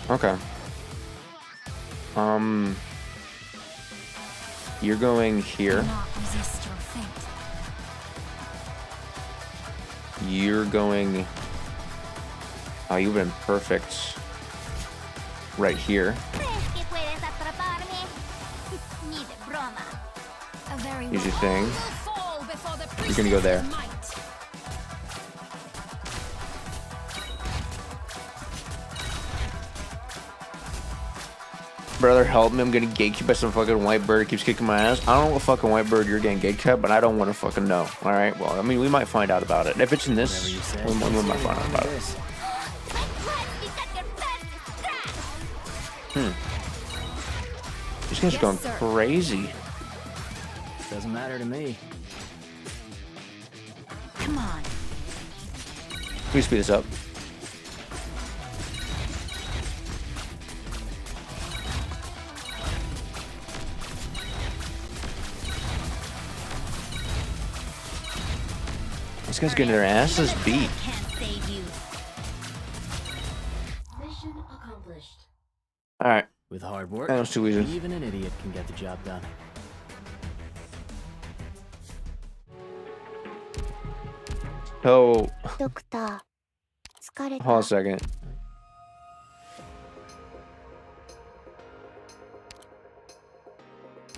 Okay. You're going here. You're going. Oh, you've been perfect. Right here. Here's your thing. You're gonna go there. Brother, help me. I'm getting gatekept by some fucking white bird. It keeps kicking my ass. I don't know what fucking white bird you're getting gatekept, but I don't want to fucking know. Alright, well, I mean, we might find out about it. If it's in this, we might find out about it. These guys are going crazy. Doesn't matter to me. Come on. Let me speed this up. These guys getting their asses beat. Mission accomplished. Alright. With hard work, That was too easy. even an idiot can get the job done. So, Doctor, hold on a second.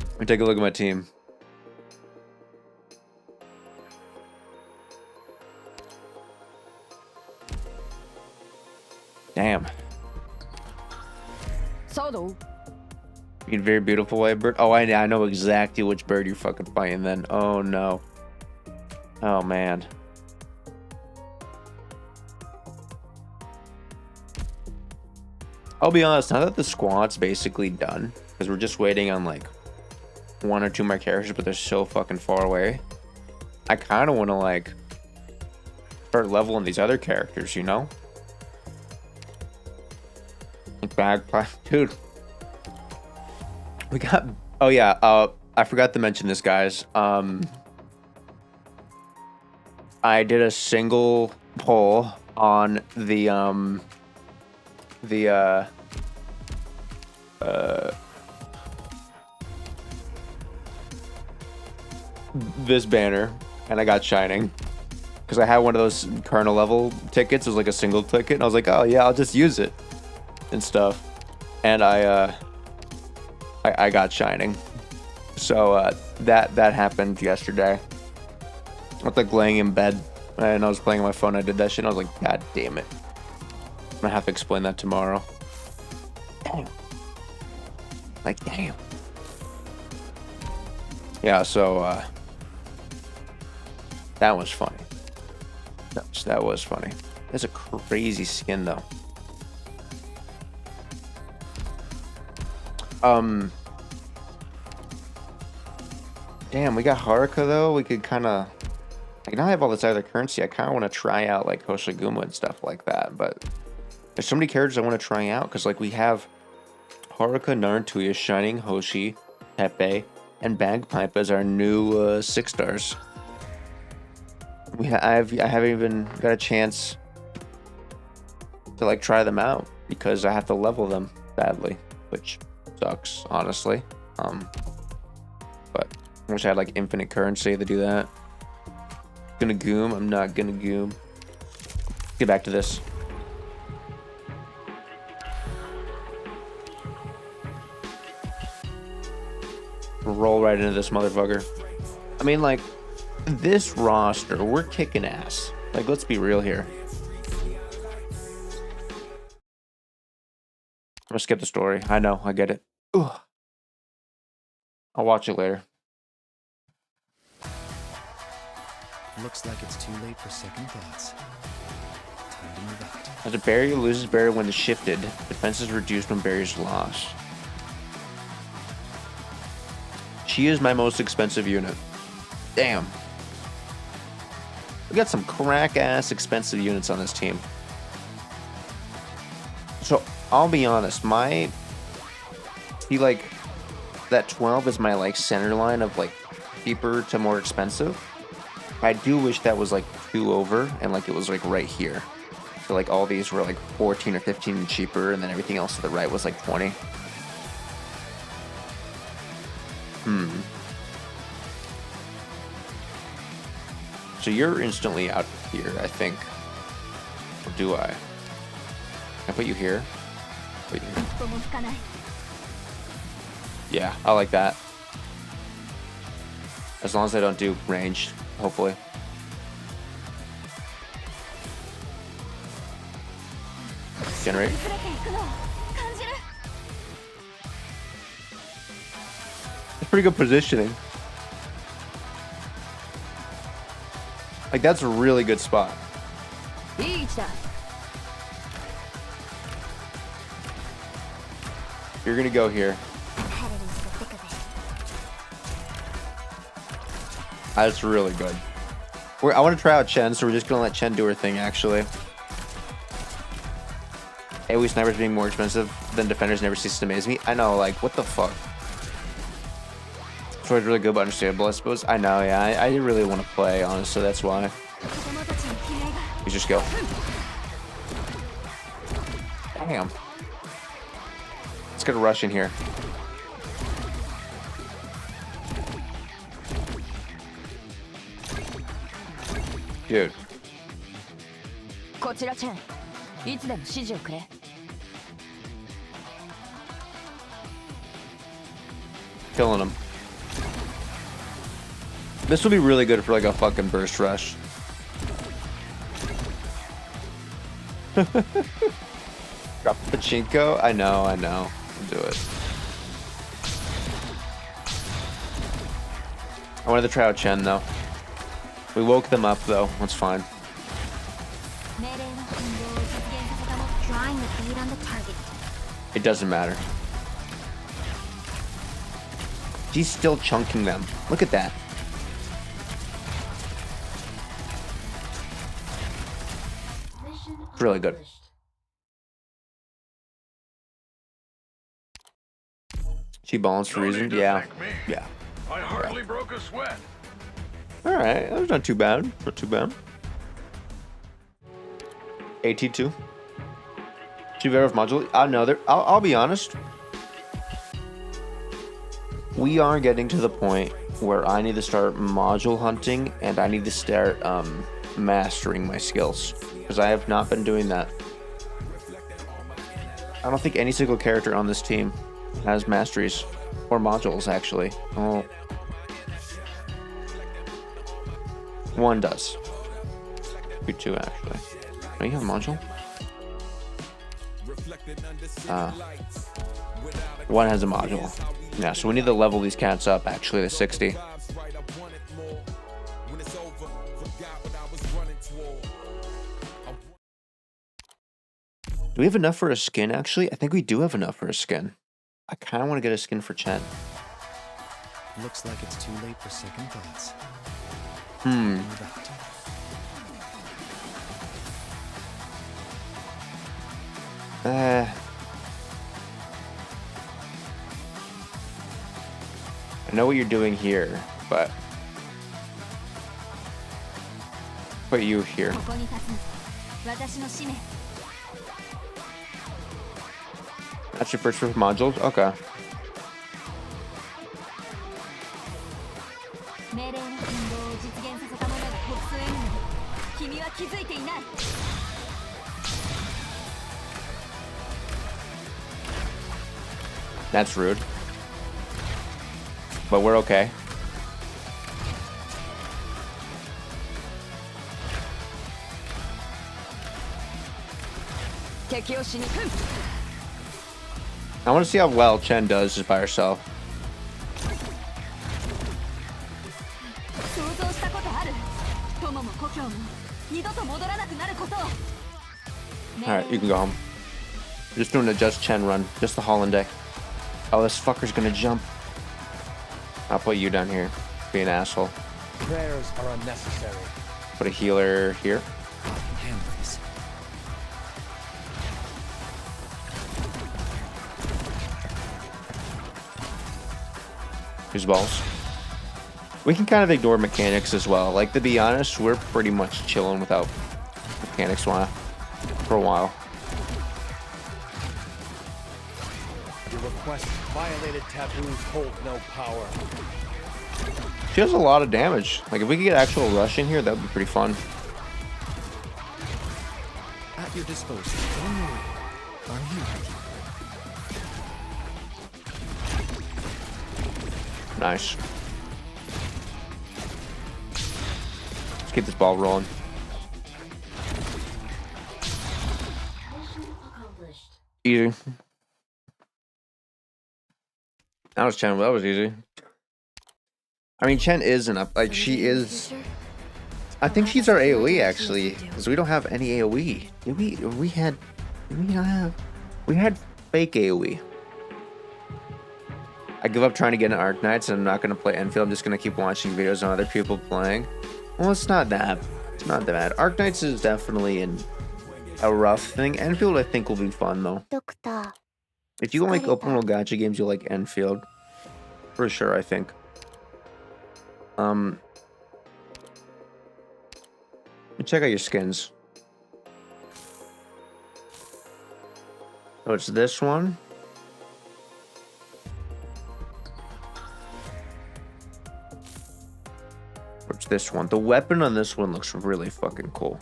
Let me take a look at my team. Damn. Sodo. You get very beautiful white bird. Oh, I know exactly which bird you're fucking fighting then. Oh no. Oh man. I'll be honest, now that the squad's basically done, because we're just waiting on like one or two more characters, but they're so fucking far away. I kind of want to like start leveling these other characters, you know? Bagpipe, dude. We got. Oh yeah. I forgot to mention this, guys. I did a single poll on this banner, and I got Shining because I had one of those Colonel level tickets. It was like a single ticket, and I was like, oh yeah, I'll just use it and stuff. And I got Shining. So that happened yesterday. I was like laying in bed and I was playing on my phone. I did that shit. And I was like, God damn it! I'm gonna have to explain that tomorrow. Damn. Like damn. Yeah. So that was funny. That was funny. That's a crazy skin though. Damn, we got Haruka though. We could kind of like now I have all this other currency. I kind of want to try out like Hoshiguma and stuff like that. But there's so many characters I want to try out because like we have Haruka, Naruto, Shining, Hoshi, Pepe, and Bagpipe as our new 6 stars. I haven't even got a chance to like try them out because I have to level them badly, which sucks honestly. But I wish I had like infinite currency to do that. Gonna goom. I'm not gonna goom. Get back to this. Roll right into this motherfucker. I mean, like, this roster, we're kicking ass. Like, let's be real here. I'm gonna skip the story. I know, I get it. Ugh. I'll watch it later. Looks like it's too late for second thoughts. Time to move out. As a barrier loses barrier when it's shifted, defense is reduced when barrier's lost. She is my most expensive unit. Damn. We got some crack-ass expensive units on this team. So, I'll be honest, that 12 is my, like, center line of, like, cheaper to more expensive. I do wish that was, like, 2 over, and, like, it was, like, right here. So, like, all these were, like, 14 or 15 cheaper, and then everything else to the right was, like, 20. So you're instantly out here, I think. Or do I? Can I put you here? Put you here. Yeah, I like that. As long as I don't do ranged, hopefully. Generate. It's pretty good positioning. Like, that's a really good spot. You're gonna go here. That's really good. I want to try out Chen, so we're just gonna let Chen do her thing, actually. AoE snipers being more expensive than defenders never ceases to amaze me. I know, like, what the fuck? So it's really good, but understandable, I suppose. I know, yeah. I didn't really want to play, honestly. That's why. We just go. Damn. Let's get a rush in here. Dude. Killing him. This will be really good for like a fucking burst rush. Drop Pachinko? I know. I'll do it. I wanted to try out Chen though. We woke them up though. That's fine. It doesn't matter. She's still chunking them. Look at that. Really good. She balanced for No reason. need to Yeah. thank me. Yeah. I hardly broke a sweat. All right. That was not too bad. Not too bad. AT2. Should be better with module. No, I'll be honest. We are getting to the point where I need to start module hunting and I need to start mastering my skills because I have not been doing that. I don't think any single character on this team has masteries or modules actually. Oh, one does. Two actually. Do you have a module? One has a module. Yeah, so we need to level these cats up actually to 60. Do we have enough for a skin actually? I think we do have enough for a skin. I kind of want to get a skin for Chen. Looks like it's too late for second thoughts. I know what you're doing here, but put you here. ここに立つの私の使命 That's your first with modules? Okay. 命令の運動を実現させた者が北西に君は気づいていない That's rude. But we're okay. I want to see how well Chen does just by herself. 想像したことある友も故郷も二度と戻らなくなることを Alright, you can go home. Just doing a just Chen run. Just the Holland. Oh, this fucker's gonna jump. I'll put you down here. Be an asshole. Prayers are unnecessary. Put a healer here. I can handle this. Use balls. We can kind of ignore mechanics as well. Like, to be honest, we're pretty much chilling without mechanics for a while. Your request violated taboos hold no power. She does a lot of damage. Like, if we could get actual rush in here, that would be pretty fun. At your disposal. Don't worry. Are you ready? Nice. Let's keep this ball rolling. Mission accomplished. Easy. That was Chen. That was easy. I mean, Chen is an up. Like, she is. I think she's our AoE actually, because we don't have any AoE. Did we? We had. Did we not have? We had fake AoE. I give up trying to get an Arknights, and I'm not gonna play Enfield. I'm just gonna keep watching videos on other people playing. Well, it's not that. It's not that bad. Arknights is definitely a rough thing. Enfield, I think, will be fun though. ドクター If you like open world gacha games, you'll like Enfield. For sure, I think. Let me check out your skins. Oh, it's this one. Or it's this one. The weapon on this one looks really fucking cool.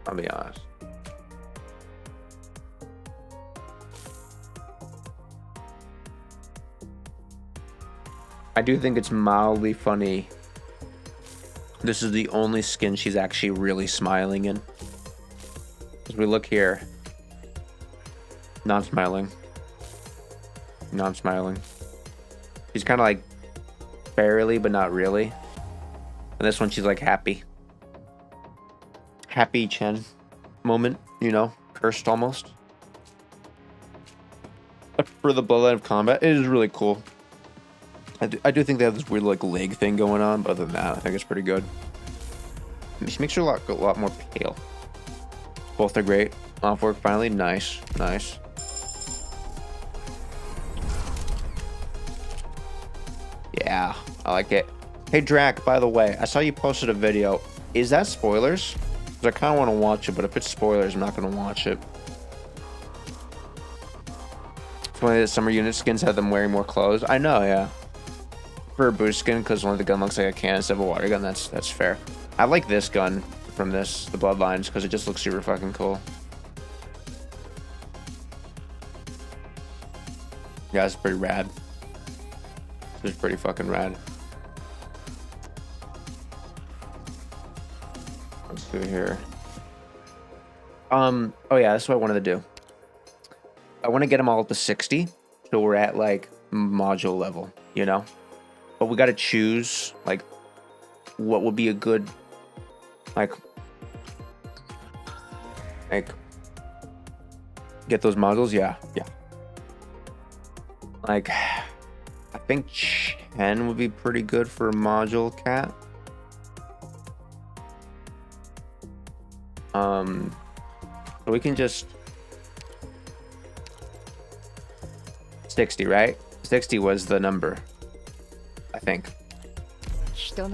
I'll be honest. I do think it's mildly funny. This is the only skin she's actually really smiling in. As we look here. Non-smiling. Non-smiling. She's kind of like barely, but not really. And this one, she's like happy. Happy Chen moment, you know? Cursed almost. For the Bloodline of Combat, it is really cool. I do think they have this weird like leg thing going on, but other than that, I think it's pretty good. She makes her a lot more pale. Both are great. Off work finally, nice, nice. Yeah, I like it. Hey Drac, by the way, I saw you posted a video. Is that spoilers? Because I kind of want to watch it, but if it's spoilers, I'm not going to watch it. It's funny that summer unit skins have them wearing more clothes. I know, yeah. For a boost skin, because one of the gun looks like a cannon instead of a water gun, that's fair. I like this gun from the Bloodlines, because it just looks super fucking cool. Yeah, it's pretty rad. It's pretty fucking rad. Let's do here. Oh yeah, that's what I wanted to do. I want to get them all up to 60, so we're at like module level, you know. But we got to choose like what would be a good like get those modules. Yeah. Like I think 10 would be pretty good for a module cat. So we can just 60, right? 60 was the number, I think. We'll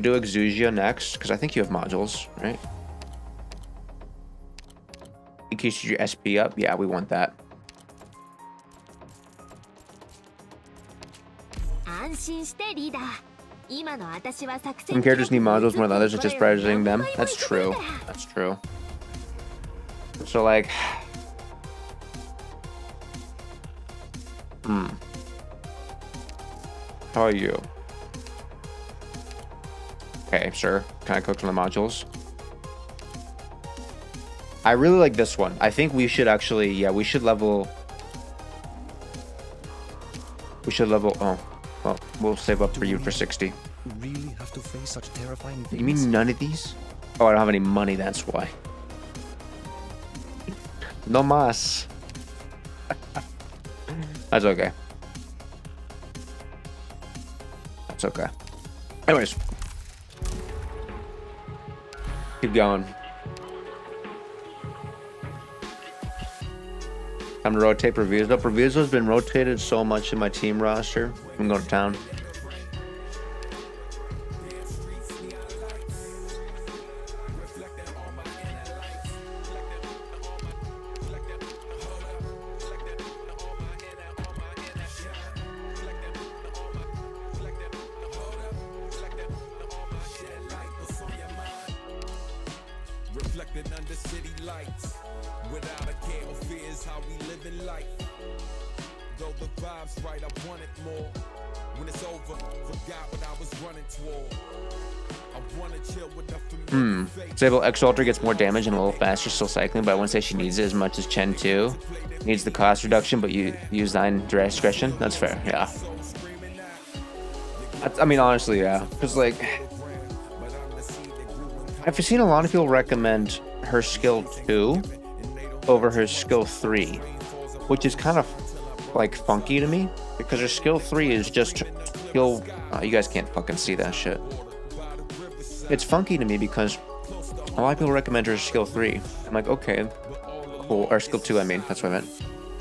do Exusia next, because I think you have modules, right? Increase your SP up. Yeah, we want that. Some characters need modules more than others, it's just prioritizing them. That's true. That's true. So like, how are you? Okay, sure. Can I click on the modules? I really like this one. I think we should actually, yeah, we should level. Oh, well, we'll save up for you for 60. Really have to face such terrifying things? You mean none of these? Oh, I don't have any money, that's why. No mas. That's okay. That's okay. Anyways. Keep going. Time to rotate Proviso. Proviso's been rotated so much in my team roster. I'm going to town. Reflected under city lights, without a care or fears, how we live in life. Though the vibe's right, I want it more. When it's over, forgot what I was running toward. I want to chill with the Disable X Ultra gets more damage and a little faster, still cycling, but I wouldn't say she needs it as much as Chen 2. Needs the cost reduction, but you use thine discretion. That's fair, yeah. I mean, honestly, yeah. Because, like, I've seen a lot of people recommend her skill 2 over her skill 3, which is kind of like funky to me because her skill 3 is just skill. You guys can't fucking see that shit. It's funky to me because a lot of people recommend her skill 3. I'm like, okay, cool. Or skill 2, I mean, that's what I meant.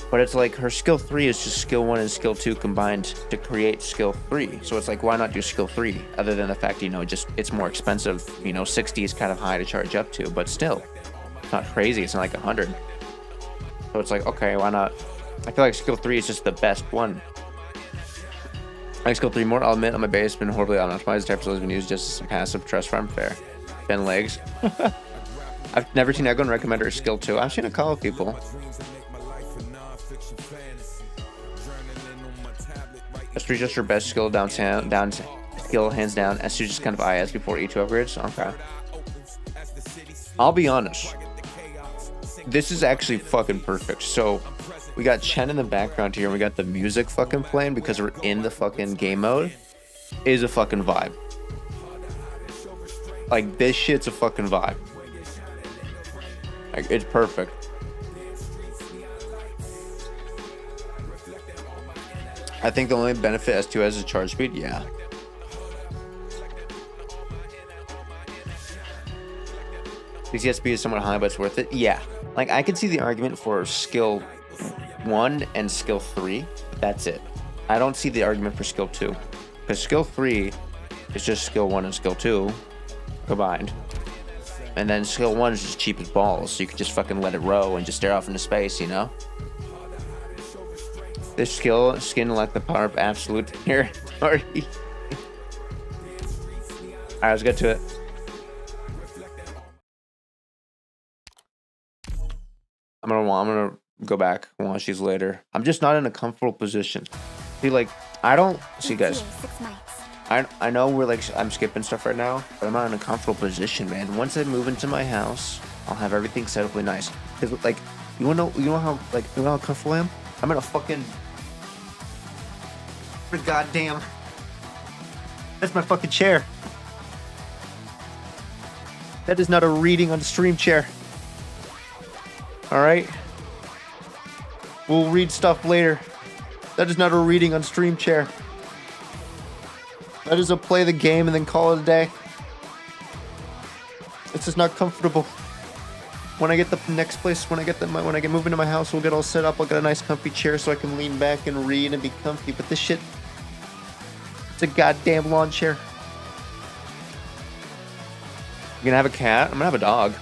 But it's like her skill 3 is just skill 1 and skill 2 combined to create skill 3. So it's like, why not do skill 3? Other than the fact, you know, just it's more expensive. You know, 60 is kind of high to charge up to, but still, it's not crazy. It's not like 100. So it's like, okay, why not? I feel like skill 3 is just the best one. I like skill 3 more. I'll admit on my base, been horribly unoptimized. Type has been used just as a passive trust farm. Fair. Ben legs. I've never seen anyone recommend her skill 2. I've seen a couple of people. S3 just her best skill down skill hands down. S2 just kind of IS before E2 upgrades. Okay. I'll be honest. This is actually fucking perfect. So we got Chen in the background here and we got the music fucking playing because we're in the fucking game mode. Is a fucking vibe. Like this shit's a fucking vibe. Like it's perfect. I think the only benefit S2 has is charge speed. Yeah. DCSP is somewhat high, but it's worth it. Yeah. Like I could see the argument for skill 1 and skill 3. That's it. I don't see the argument for skill 2. Because skill 3 is just skill 1 and skill 2 combined. And then skill 1 is just cheap as balls. So you can just fucking let it row and just stare off into space, you know? This skill, skin like the power of absolute territory. Alright, let's get to it. I'm gonna go back and watch these later. I'm just not in a comfortable position. See, like, I don't see, guys. I know we're like, I'm skipping stuff right now, but I'm not in a comfortable position, man. Once I move into my house, I'll have everything set up really nice. Cause like, you know how comfortable I am? I'm in a fucking goddamn. That's my fucking chair. That is not a reading on the stream chair. Alright? We'll read stuff later. That is not a reading on stream chair. That is a play the game and then call it a day. It's just not comfortable. When I get the next place, when I get moved into my house, we'll get all set up. I'll get a nice comfy chair so I can lean back and read and be comfy. But this shit, it's a goddamn lawn chair. I'm gonna have a cat. I'm gonna have a dog.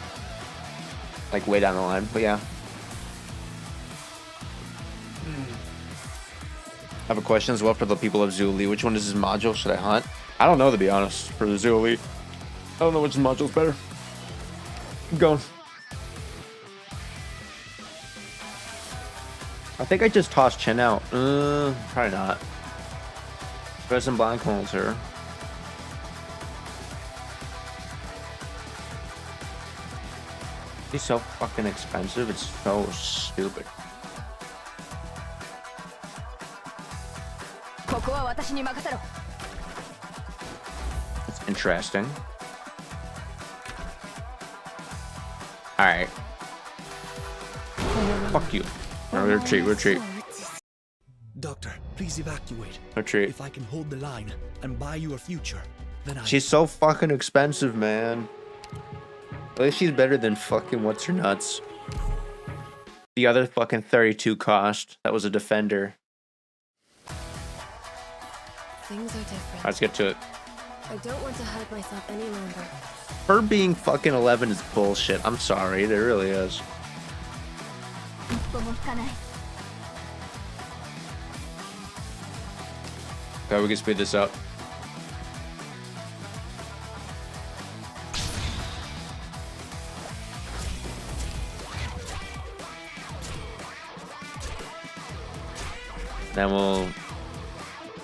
Like way down the line, but yeah. I have a question as well for the people of Zuli. Which one is this module should I hunt? I don't know, to be honest, for the Zuli. I don't know which module's better. Keep going. I think I just tossed Chen out. Probably not. Present blind holds her. He's so fucking expensive. It's so stupid. That's interesting. Alright. Fuck you. No, retreat. Doctor, please evacuate. Retreat. If I can hold the line and buy you a future, then I... She's so fucking expensive, man. At least she's better than fucking what's her nuts. The other fucking 32 cost. That was a defender. Things are different. Let's get to it. I don't want to hide myself any longer. Her being fucking 11 is bullshit. I'm sorry, it really is. Okay, we can speed this up. Then we'll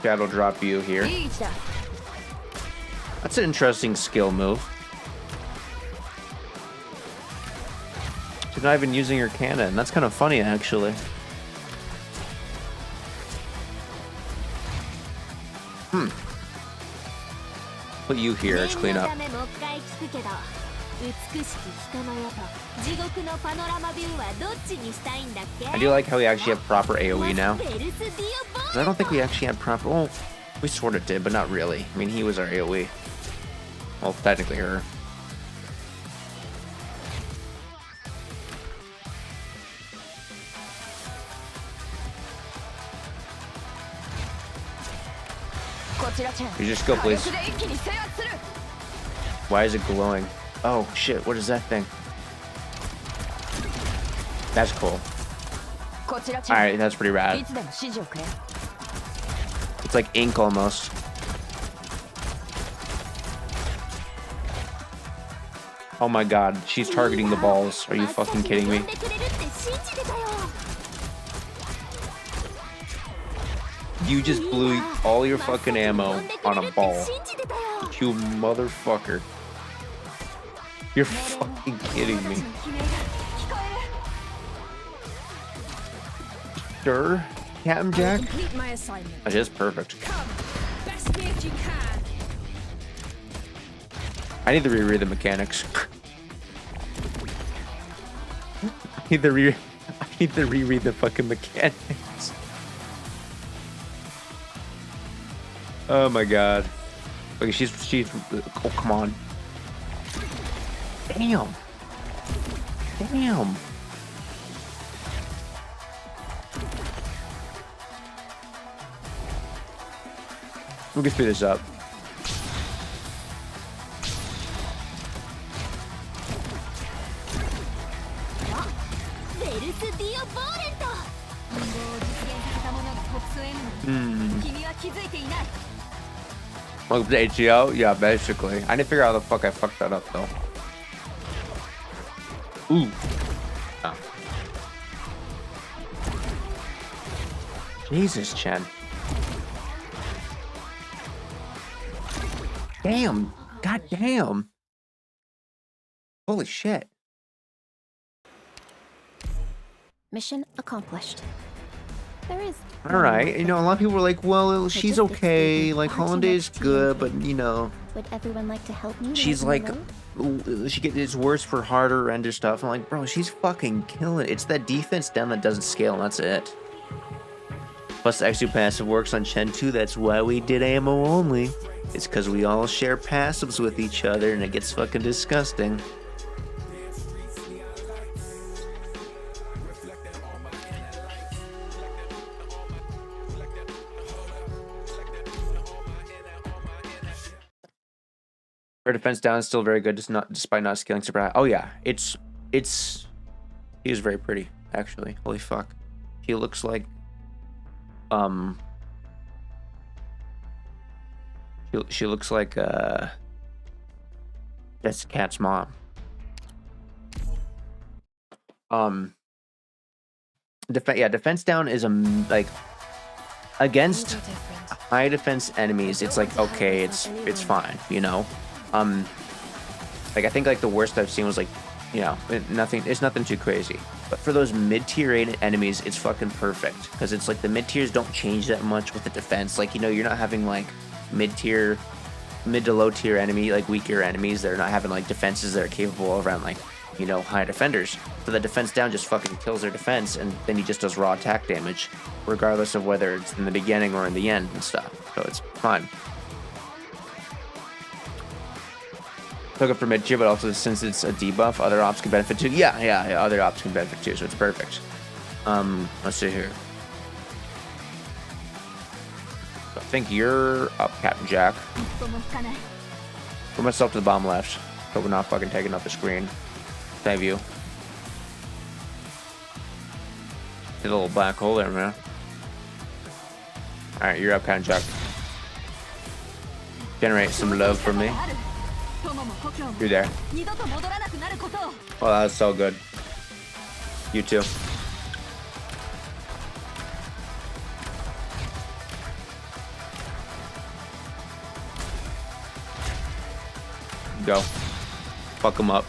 shadow drop you here. That's an interesting skill move. She's not even using her cannon. That's kind of funny, actually. Put you here as cleanup. I do like how we actually have proper AoE now. 'Cause I don't think we actually had proper... Well, we sort of did, but not really. I mean, he was our AoE. Well, technically her. You just go, please. Why is it glowing? Oh, shit. What is that thing? That's cool. Alright, that's pretty rad. It's like ink almost. Oh my god, she's targeting the balls. Are you fucking kidding me? You just blew all your fucking ammo on a ball. You motherfucker. You're fucking kidding me. Sure, Captain Jack? That is perfect. I need to reread the mechanics. I need to reread the fucking mechanics. Oh my god. Okay, she's oh, come on. Damn. We can speed this up. Welcome to ATO? Yeah, basically. I didn't figure out how the fuck I fucked that up, though. Ooh. Oh. Jesus, Chen. Damn. God damn. Holy shit. Mission accomplished. There is. All right. You know, a lot of people were like, well, she's okay. Like, Hollanday's good, but, you know. Would everyone like to help me? She's like, it's worse for harder render stuff. I'm like, bro, she's fucking killing it. It's that defense down that doesn't scale, and that's it. Plus, the extra passive works on Chen too. That's why we did ammo only. It's because we all share passives with each other, and it gets fucking disgusting. Her defense down is still very good, despite not scaling super high. Oh yeah, it's he is very pretty, actually. Holy fuck. He looks like she looks like that's Cat's mom. Defense down is like against high defense enemies, it's like okay, it's fine, you know. Like I think like the worst I've seen was like, you know, it's nothing too crazy. But for those mid-tier enemies, it's fucking perfect because it's like the mid-tiers don't change that much with the defense. Like, you know, you're not having like mid to low tier enemy, like weaker enemies that are not having like defenses that are capable of around like, you know, high defenders. So the defense down just fucking kills their defense, and then he just does raw attack damage, regardless of whether it's in the beginning or in the end and stuff. So it's fine. Took it for mid tier, but also since it's a debuff, other ops can benefit too. Yeah, other ops can benefit too, so it's perfect. Let's see here. So I think you're up, Captain Jack. Put myself to the bottom left, so we're not fucking taking up the screen. Save you. Hit a little black hole there, man. Alright, you're up, Captain Jack. Generate some love for me. You're there. Oh, that was so good. You too. Go. Fuck him up.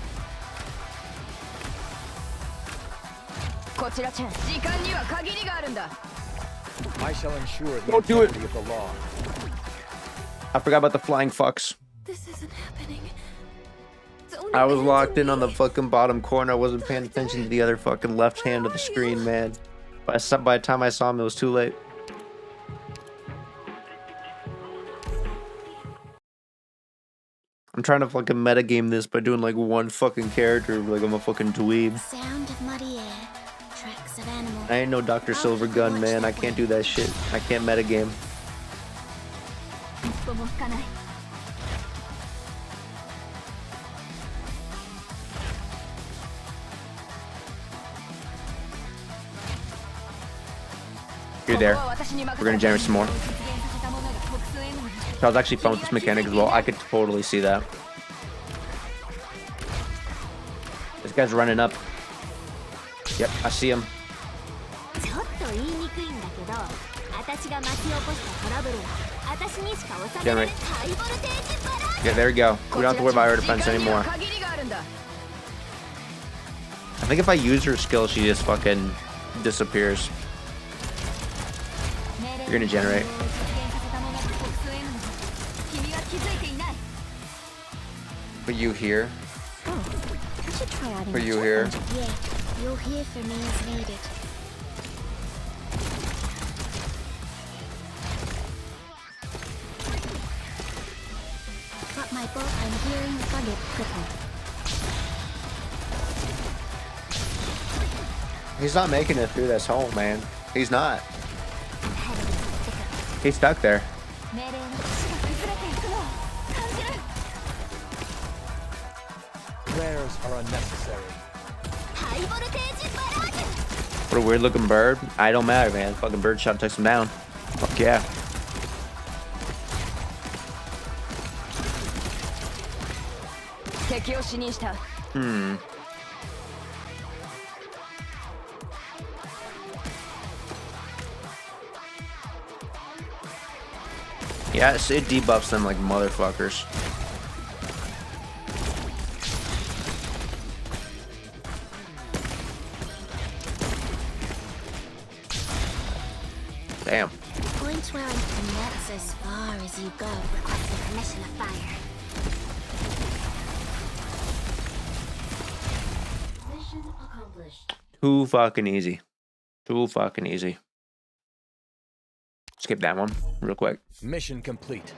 I shall ensure the Don't do it. integrity of the law. I forgot about the flying fucks. This isn't happening. I was locked in on the fucking bottom corner. I wasn't paying attention to the other fucking left hand of the screen, man. By the time I saw him, it was too late. I'm trying to fucking metagame this by doing like one fucking character, like I'm a fucking dweeb. Sound of muddy air, tracks of animals. I ain't no Dr. Silvergun, man. I can't do that shit. I can't metagame. You're there. We're gonna generate some more. I was actually fun with this mechanic as well. I could totally see that. This guy's running up. Yep, I see him. Generate. Yeah, there we go. We don't have to worry about her defense anymore. I think if I use her skill, she just fucking disappears. You're gonna generate. Put you here. Put you here. Yeah, you'll hear from me as needed. Got my boat. I'm hearing the buggy crippled. He's not making it through this hole, man. He's not. He's stuck there. 命令の土が崩れていくのを感じる。 Prayers are unnecessary. ハイボルテージバラージュ。 What a weird looking bird. I don't matter, man. Fucking bird shot takes him down. Fuck yeah. Yes, it debuffs them like motherfuckers. Damn. Point where I can that's as far as you go. Requesting permission to fire. Mission accomplished. Too fucking easy. Too fucking easy. Skip that one real quick. Mission complete.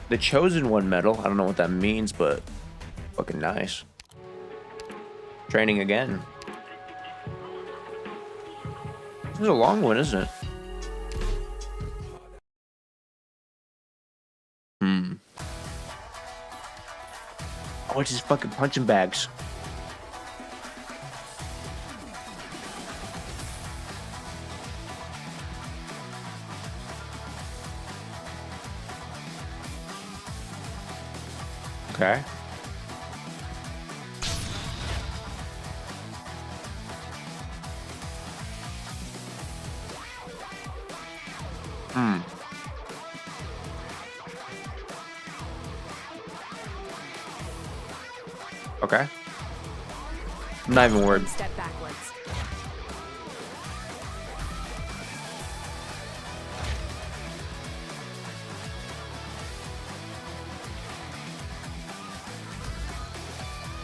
The Chosen One medal. I don't know what that means, but fucking nice. Training again. This is a long one, isn't it? Oh, it's just fucking punching bags. Okay. Okay. I'm not even worried. Step backwards.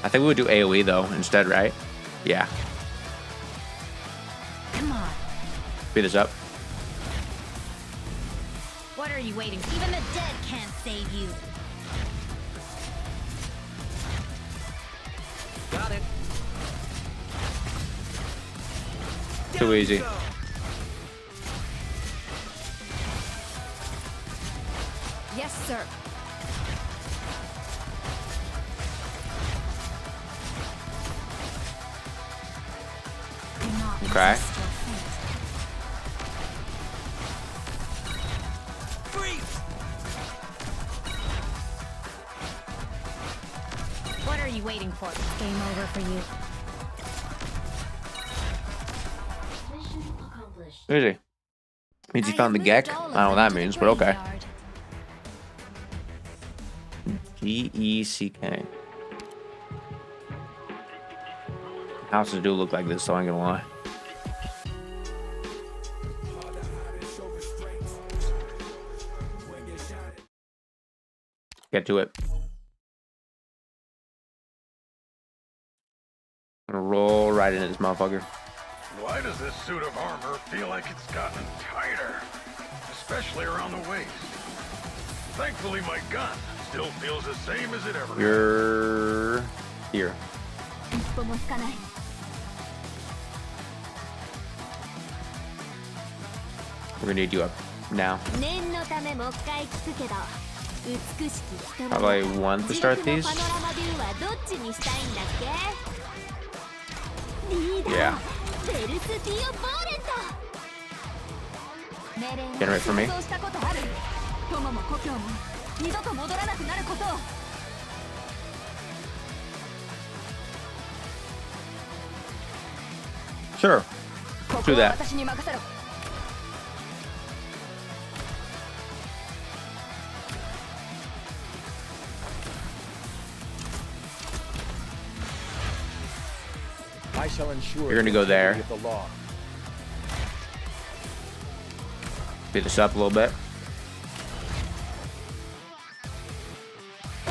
I think we would do AoE though instead, right? Yeah. Come on. Speed this up. What are you waiting for? Even the dead can't save you. Got it. Too easy. Yes, sir. Okay. What are you waiting for? Game over for you. Mission accomplished. Easy. Means he found the Gek. I don't know what that means, but okay. G-E-C-K. Houses do look like this, so I ain't gonna lie. Get to it. I'm gonna roll right into this motherfucker. Why does this suit of armor feel like it's gotten tighter? Especially around the waist. Thankfully, my gun still feels the same as it ever has. You're here. We're gonna need you up now. How do I want to start these? Yeah. Generate for me. Sure. Do that. I shall ensure You're gonna go there. the law. Speed this up a little bit.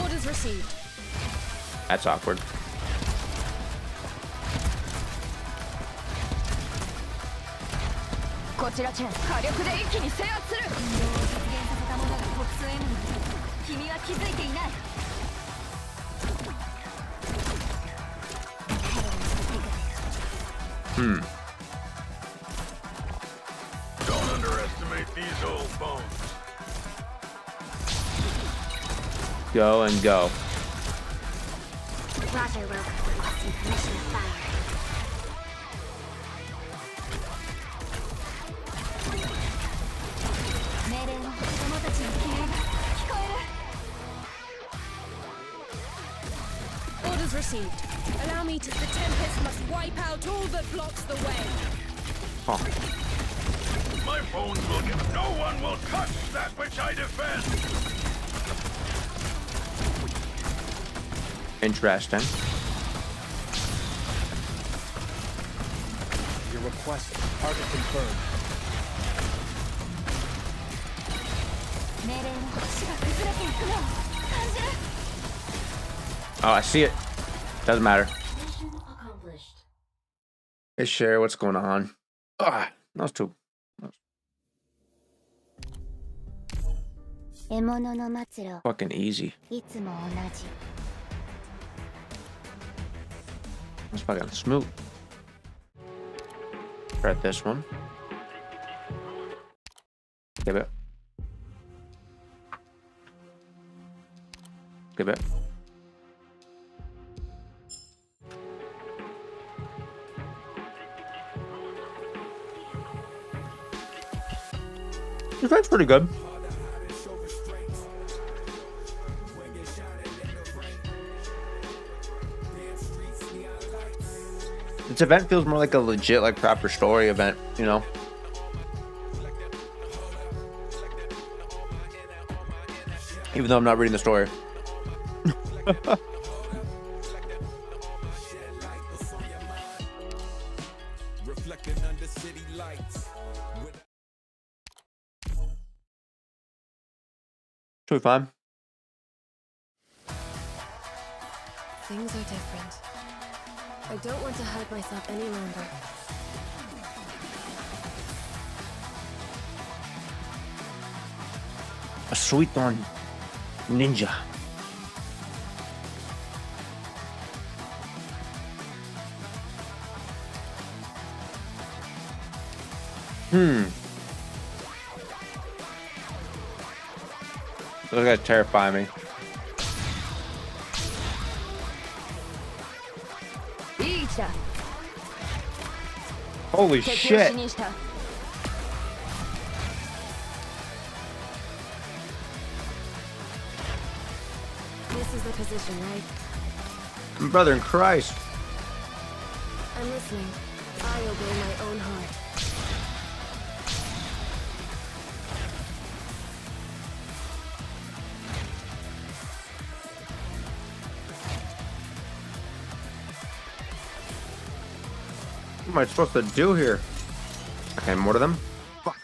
Orders received. That's awkward. Don't underestimate these old bones. go and go. Roger, Rogue. Requesting permission to fire. 命令は子供たちの声が聞こえる。 Orders received. Allow me to. The Tempest must wipe out all that blocks the way. Oh. My bones will get. No one will touch that which I defend. Interesting. Your request. Target confirmed. 命令の星が崩れていくのを感じる。 Oh, I see it. Doesn't matter. Mission accomplished. Hey, Sherry, what's going on? Ah, that was too. 獲物の末路 Fucking easy. いつも同じ That's fucking smooth. Try this one. Give it. Give it. That's pretty good. This event feels more like a legit, like, proper story event, you know? Even though I'm not reading the story. Reflecting under city lights. Should be fine. Things are different. I don't want to hide myself any longer. A sweet one. Ninja. Those guys terrify me. いい位置だ。 Holy 敵を shit. 死にした。 This is the position, right? Brother in Christ. I'm listening. I obey my own heart. What am I supposed to do here? Okay, more to them? Fuck.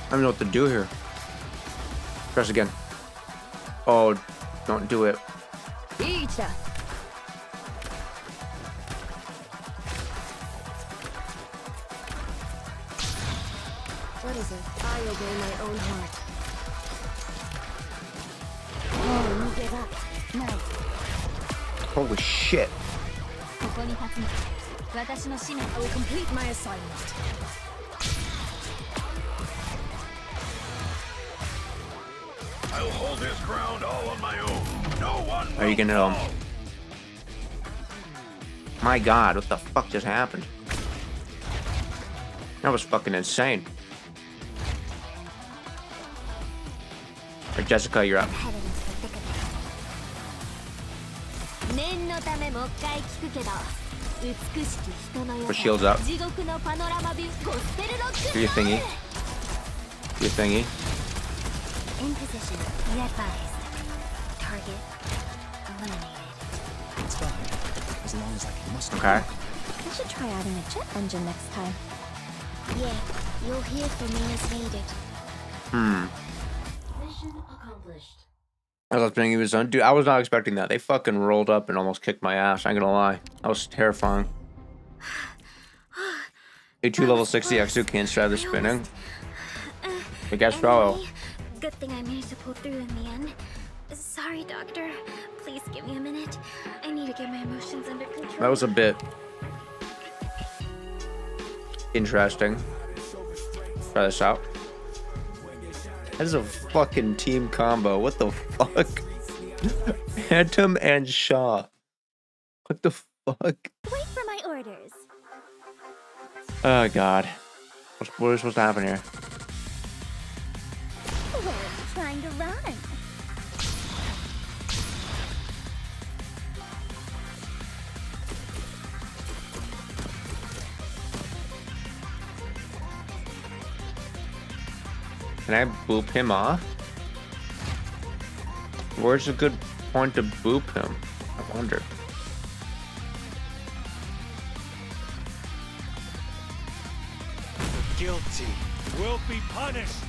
I don't know what to do here. Press again. Oh, don't do it. いい位置だ。 What is it? I obey my own heart. もう逃げ場ない Holy shit. ここに立つの。私の使命。 I will complete my assignment. I'll hold this ground all on my own. No one will. Are you gonna hit him? My god, what the fuck just happened? That was fucking insane. Alright, Jessica, you're up. headed into the thick of it 念のためもう一回聞くけど、美しき人の世 Put shields up. 地獄のパノラマビューゴスペルロック Do your thingy. Do your thingy. In position be advised target eliminated It's fine. As long as I can muster. Okay. I should try adding a jet engine next time. Yeah, you'll hear from me as needed. Mission accomplished. I was thinking he was on. Dude, I was not expecting that. They fucking rolled up and almost kicked my ass. I ain't gonna lie. That was terrifying. A2 level 60 X2 can't start the spinning. I guess so. Good thing I managed to pull through in the end. Sorry, Doctor. Please give me a minute. I need to get my emotions under control. That was a bit interesting. Try this out. That is a fucking team combo. What the fuck? Phantom and Shaw. What the fuck? Wait for my orders. Oh god. What is supposed to happen here? Where are you trying to run? Can I boop him off? Where's a good point to boop him? I wonder. The guilty will be punished.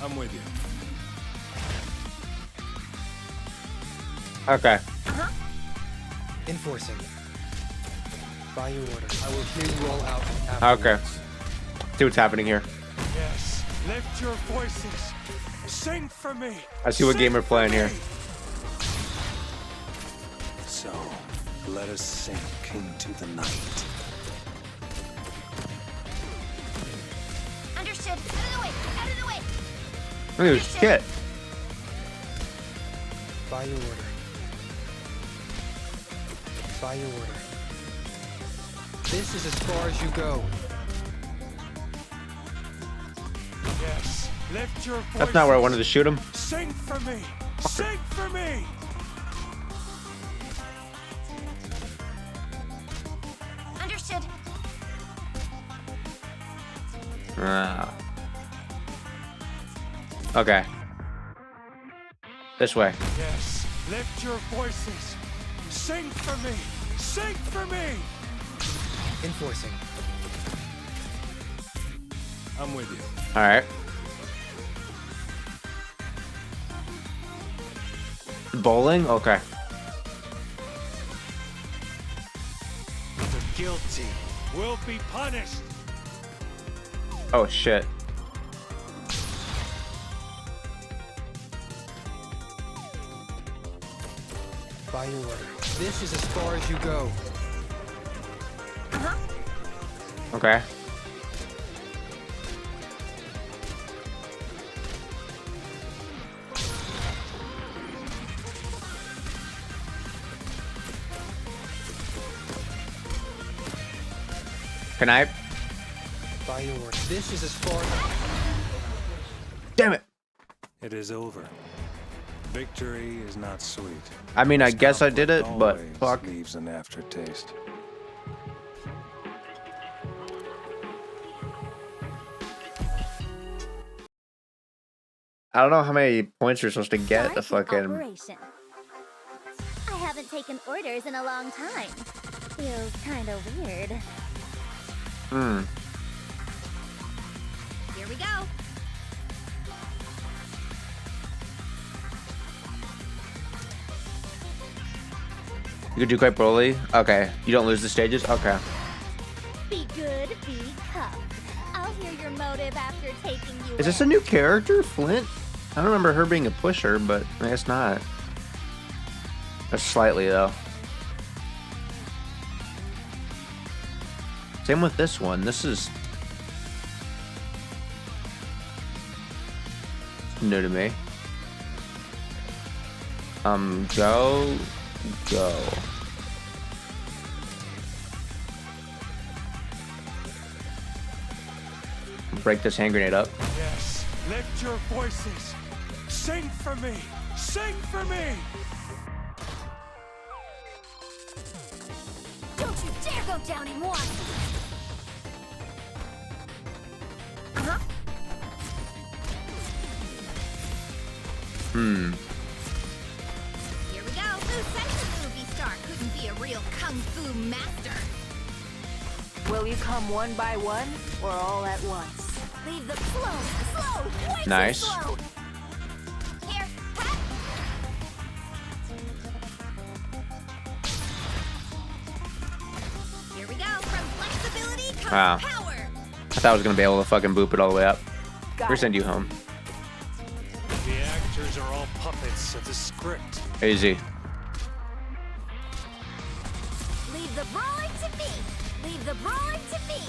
I'm with you. Okay. Enforcing. By your order. I will hear you all out Okay. afterwards. See what's happening here. Yes, lift your voices. Sing for me. I see what Sing game we're for playing me. here. So, let us sink into the night. Understood. Out of the way. Out of the way. Oh shit. By your order. By your order. This is as far as you go. Yes, lift your voices. That's not where I wanted to shoot him. Sing for me. Sing for me. Understood. Ah. Okay. This way. Yes, lift your voices. Sing for me. Sing for me. Enforcing. I'm with you. All right. Bowling? Okay. The guilty will be punished. Oh shit. By your order. This is as far as you go. Okay. Can I? By your order. This is as far. Damn it. It is over. Victory is not sweet. I mean, I guess I did it, but Always fuck. leaves an aftertaste. I don't know how many points you're supposed to get to Start the fucking. operation. I haven't taken orders in a long time. Feels kind of weird. Hmm. Here we go. You could do quite Broly? Okay. You don't lose the stages? Okay. Be good, be tough. I'll hear your motive after taking you. Is this a new character, Flint? I don't remember her being a pusher, but I guess not. Just slightly, though. Same with this one. This is new to me. Go. Break this hand grenade up. Yes, lift your voices. Sing for me. Sing for me. Don't you dare go down in one. Hmm. Here we go. Who said the movie star couldn't be a real kung fu master? Will you come one by one or all at once? Leave the slow, way Nice. too slow. Here, ha! Here we go. Wow. power. I thought I was gonna be able to fucking boop it all the way up. We're send you home. The actors are all puppets of the script. Easy. Leave the brawling to me. Leave the brawling to me.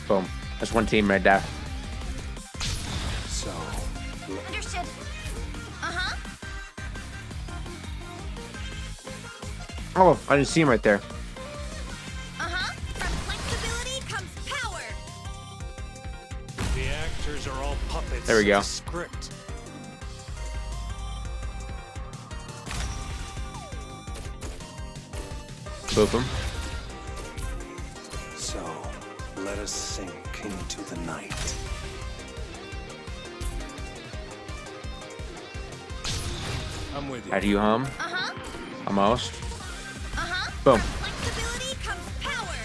Boom. That's one team right there. So, Understood. Uh-huh. Oh, I didn't see him right there. Uh-huh. From flexibility comes power. The actors are all puppets There we go. of the script. Boop him. so, let us sink into the night. I'm with you. How do you hum? Uh-huh. Almost. Uh-huh. Boom. Flexibility comes power.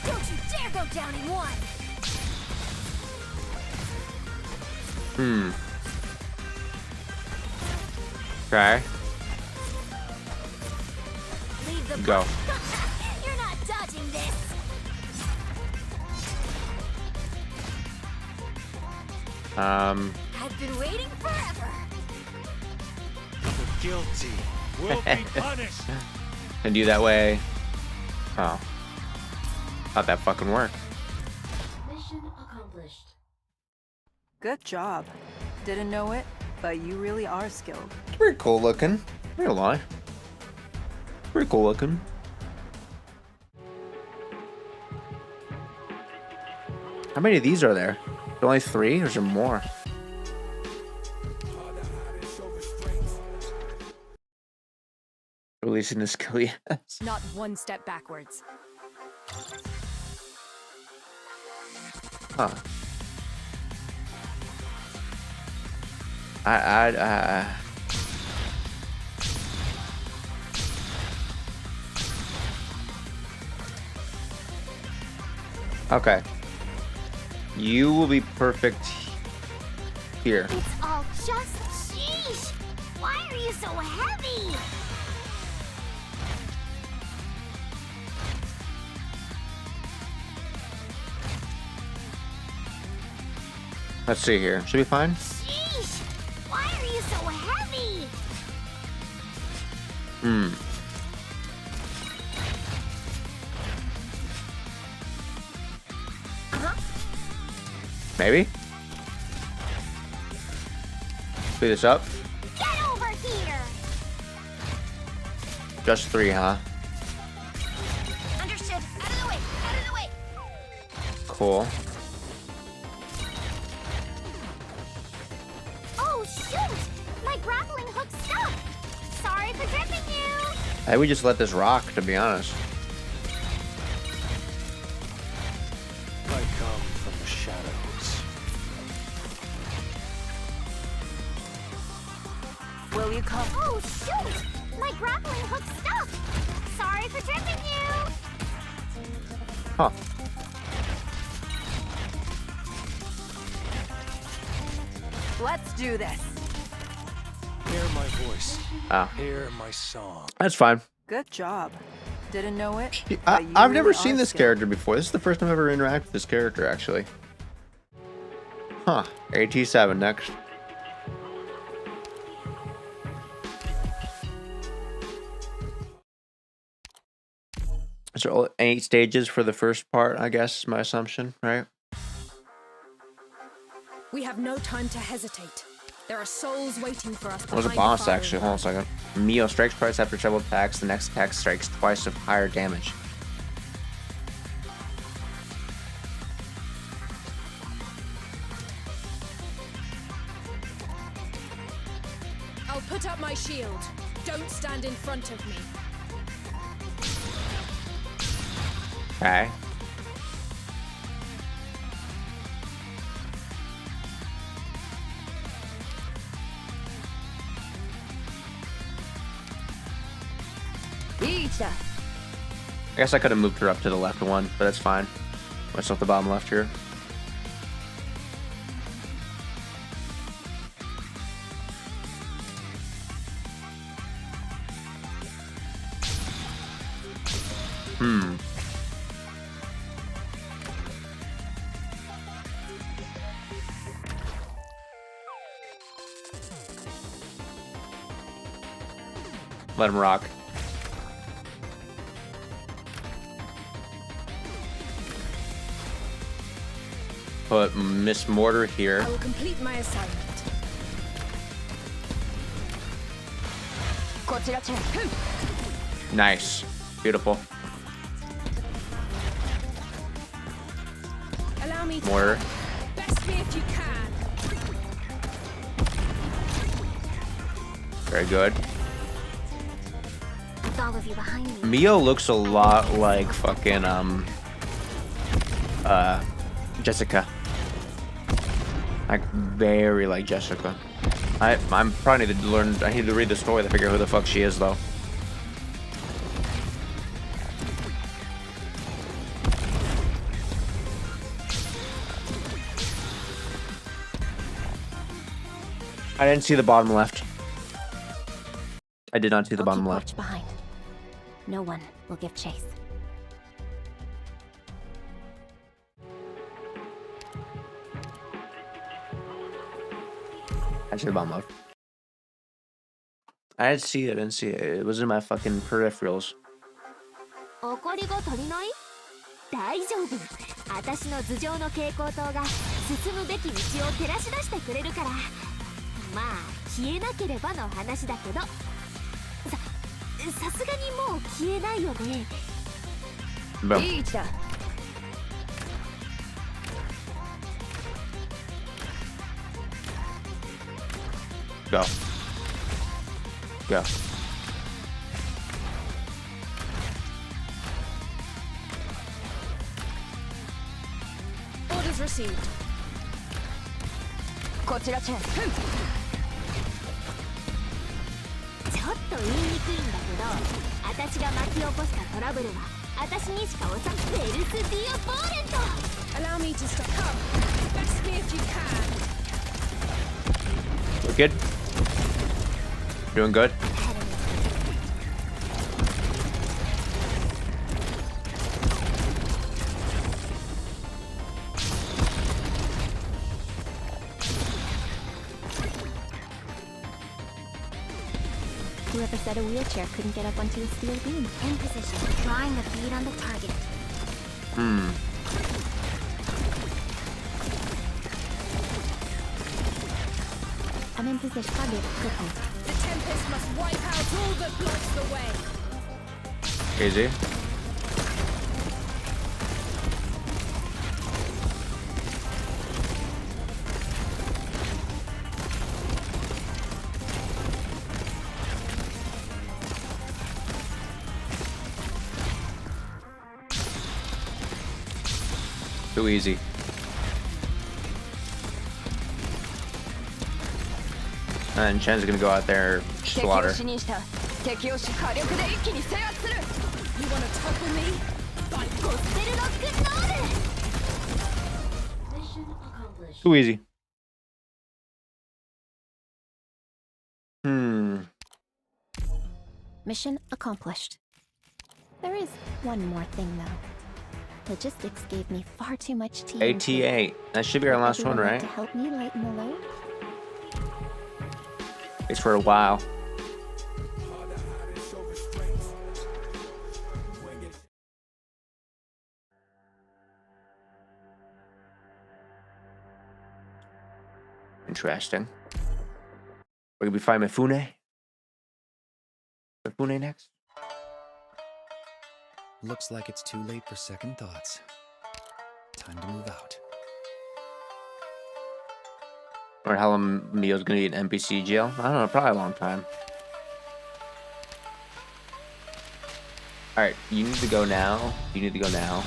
Don't you dare go down in one. Okay. Leave the Go. You're not dodging this. I've been waiting forever. The guilty will be punished. And do that way. Oh. How'd that fucking work? Mission accomplished. Good job. Didn't know it, but you really are skilled. It's pretty cool looking. Not gonna lie. Pretty cool looking. How many of these are there? Only 3 or is there more? Releasing the skill, yes. Not one step backwards. Huh. Okay. You will be perfect here. It's all just sheesh. Why are you so heavy? Let's see here. Should be fine? Sheesh. Why are you so heavy? Maybe? Speed this up. Get over here. Just 3, huh? Understood. Out of the way. Out of the way. Cool. Oh shoot! My grappling hook's stuck. Sorry for tripping you. Hey, we just let this rock, to be honest. I come from the shadows. Will you come? Oh shoot! My grappling hook's stuck. Sorry for tripping you. Huh. Let's do this. Hear my voice. Ah. Hear my song. That's fine. Good job. Didn't know it, but you I've never really seen are this skilled. character before. This is the first time I've ever interacted with this character, actually. Huh. AT7 next. So 8 stages for the first part, I guess, is my assumption, right? We have no time to hesitate. There are souls waiting for us. It was a behind the boss, firing actually. Hold on a line. second. Mio strikes twice after several attacks. The next attack strikes twice of higher damage. I'll put up my shield. Don't stand in front of me. Okay. I guess I could have moved her up to the left one, but that's fine. Myself the bottom left here. Let him rock. Put Miss Mortar here. I will complete my assignment. Nice. Beautiful. Allow me to Mortar. best me if you can. Very good. With all of you behind me. Mio looks a lot like fucking Jessica. Like very like Jessica. I'm probably need to learn. I need to read the story to figure out who the fuck she is though. I didn't see the bottom left. I did not see the bottom Keep left. watch behind. No one will give chase. I see the bottom left. I didn't see it. I didn't see it. It was in my fucking peripherals. 明かりが足りない？大丈夫。私の頭上の蛍光灯が進むべき道を照らし出してくれるから。まあ消えなければの話だけど。さすがにもう消えないよね。Boom. いい位置だ。Go. Go. Orders received. こちらチェン。ちょっと言いにくいんだけど、私が巻き起こしたトラブルは私にしか収まベルス・ディオ・ボーレント。 Allow me to stop. Come. Best me if you can. We're good. Doing good. Whoever said a wheelchair couldn't get up onto a steel beam. In position, drawing the bead on the target. I'm in position. Target, quickly. The Tempest must wipe out all that blocks the way. Easy. Too easy. And Chen's gonna go out there slaughter. 敵を死にした敵をし火力で一気に制圧する You wanna topple me? ゴスペルロックノール。 Mission accomplished. Too easy. Mission accomplished. There is one more thing though. Logistics gave me far too much TNT. AT8. That should be our last one, Everyone right? To help me lighten the load. It's for a while. Interesting. We're gonna be fighting Mifune. Mifune next. Looks like it's too late for second thoughts. Time to move out. Or how long Mio's gonna be in NPC jail? I don't know, probably a long time. Alright, you need to go now. You need to go now.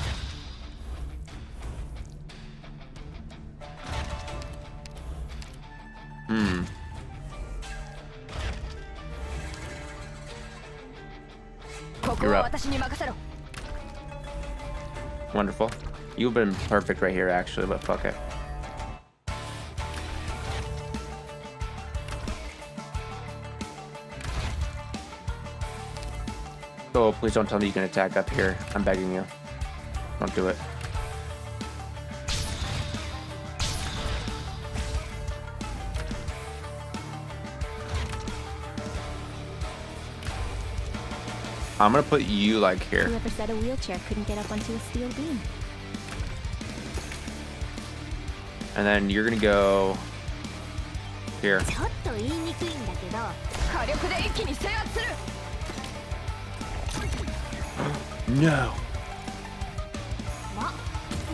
You're up. Wonderful. You've been perfect right here, actually, but fuck it. Oh, please don't tell me you can attack up here. I'm begging you. Don't do it. I'm gonna put you like here. Whoever said a wheelchair couldn't get up onto a steel beam? And then you're gonna go here. ちょっと言いにくいんだけど、火力で一気に制圧する。 No.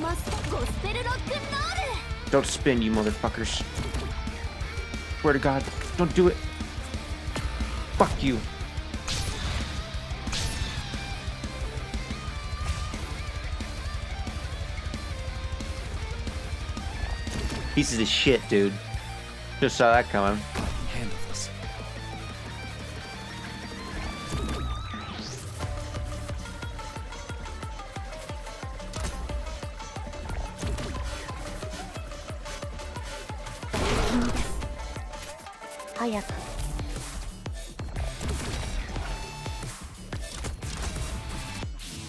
マスタゴスペルロックンロール。 Don't spin, you motherfuckers. Swear to God, don't do it. Fuck you. Pieces of shit, dude. Just saw that coming. Handle this.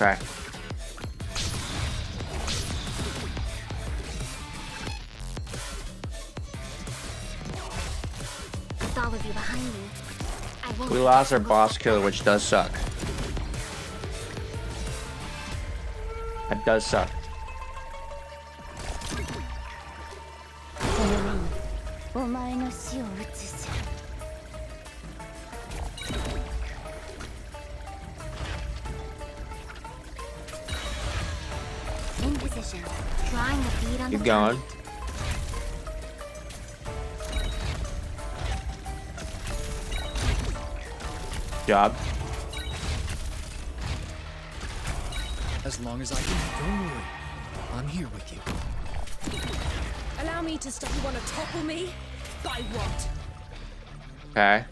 Okay. With all of you behind me, I won't. We lost our boss killer, which does suck. That does suck. この目にお前の死を映す。In position, drawing the bead on the Keep going. Job. As long as I can. Don't worry. I'm here with you. Allow me to stop. You want to topple me? By what? Okay.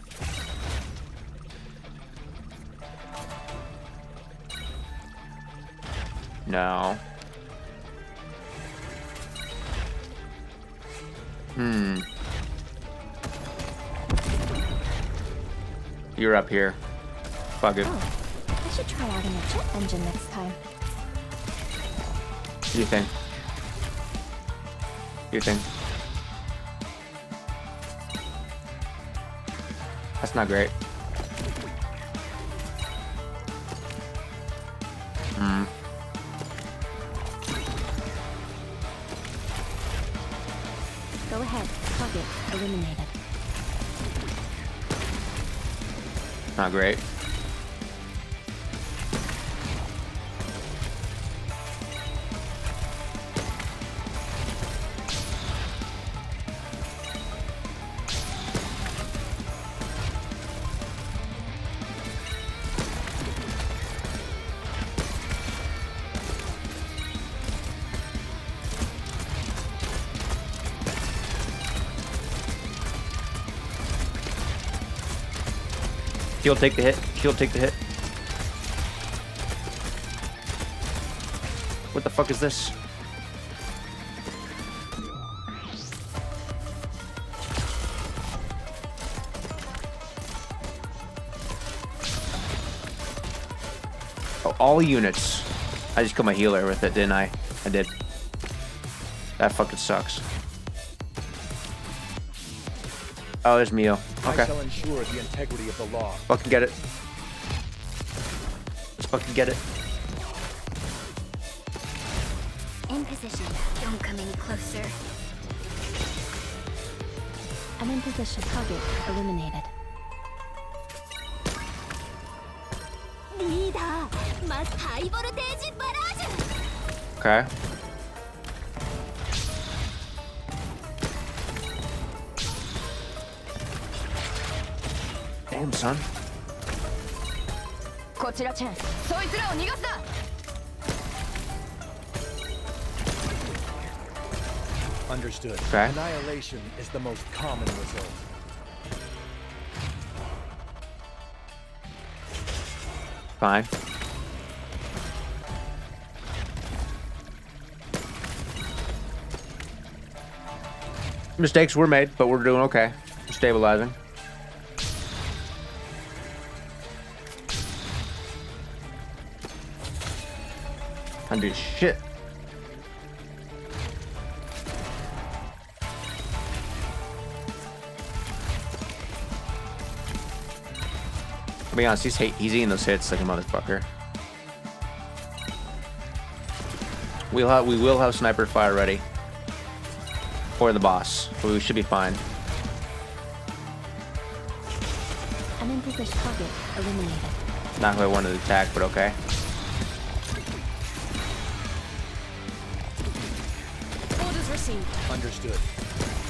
No. You're up here. Fuck it. Oh, I should try out a jet engine next time. What do you think? What do you think? That's not great. Go ahead, target eliminated. Not great. He'll take the hit. He'll take the hit. What the fuck is this? Oh, all units. I just killed my healer with it, didn't I? I did. That fucking sucks. Oh, there's Mio. Okay. I shall ensure the integrity of the law. Fucking get it. Let's fucking get it. In position. Don't come any closer. I'm in position. Target eliminated. Leader, must high voltage barrage. Okay. Damn, son. こちらチェン、そいつらを逃がすな。 Understood. Okay. Annihilation is the most common result. Fine. Mistakes were made, but we're doing okay. We're stabilizing. Can't do shit. To be honest, he's eating those hits like a motherfucker. We will have sniper fire ready for the boss. We should be fine. Unemphasis target eliminated. Not who I wanted to attack, but okay. Orders received. Understood.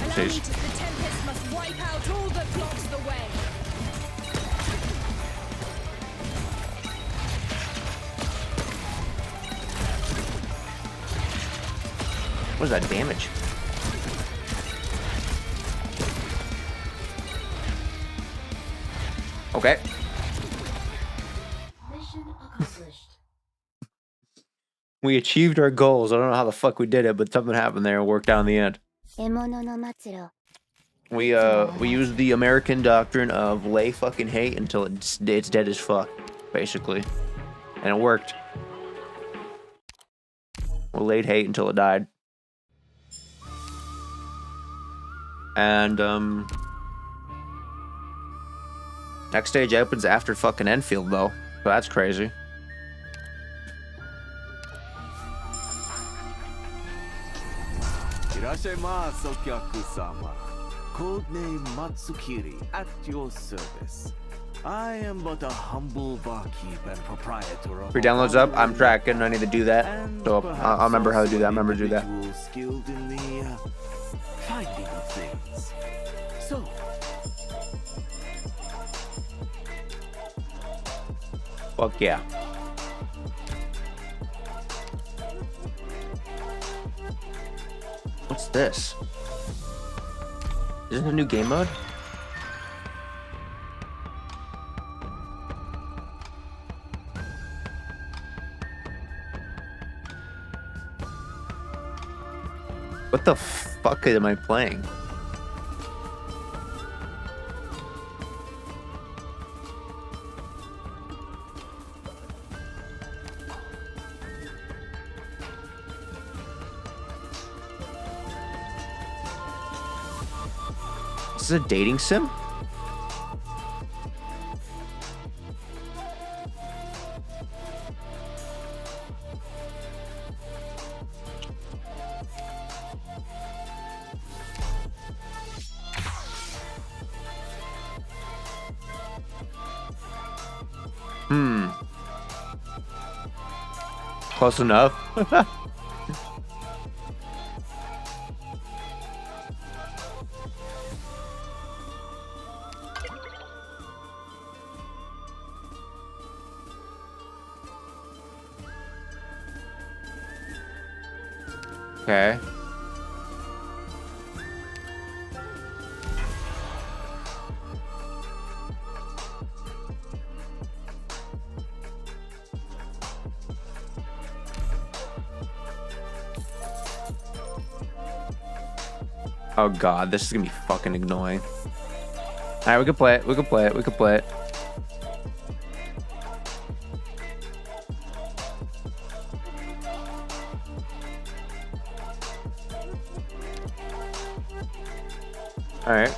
Allow Jeez. me to. The Tempest must wipe out all that blocks the way. What is that damage? Okay. Mission accomplished. We achieved our goals. I don't know how the fuck we did it, but something happened there and worked out in the end. We used the American doctrine of lay fucking hate until it's dead as fuck, basically. And it worked. We laid hate until it died. And next stage opens after fucking Enfield though. So that's crazy. Codename Matsukiri at your service. I am but a humble barkeep and proprietor of Free downloads up. I'm tracking. I need to do that. So I'll remember how to do that. I remember to do that. Skilled in the finding of things. So, Fuck yeah. What's this? Isn't it a new game mode? What the fuck am I playing? This is a dating sim? Close enough. Okay. Oh god, this is gonna be fucking annoying. Alright, we can play it, we can play it, we can play it. Alright.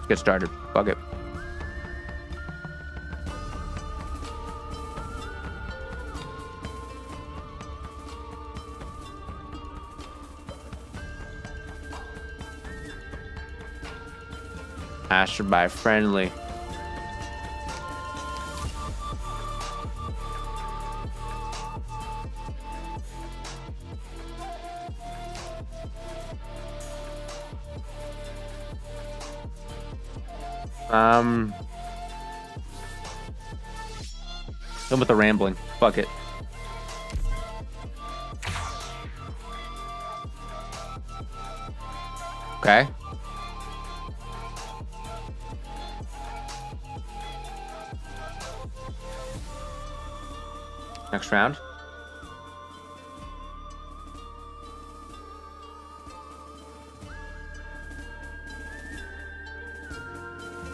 Let's get started. Fuck it. Passerby friendly. Done with the rambling. Fuck it. Okay. Next round.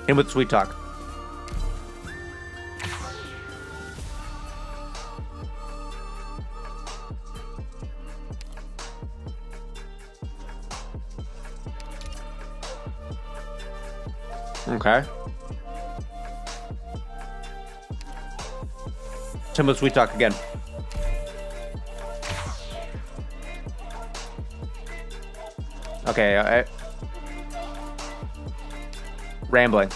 Him with sweet talk. Okay. Him with sweet talk again. Okay, rambling.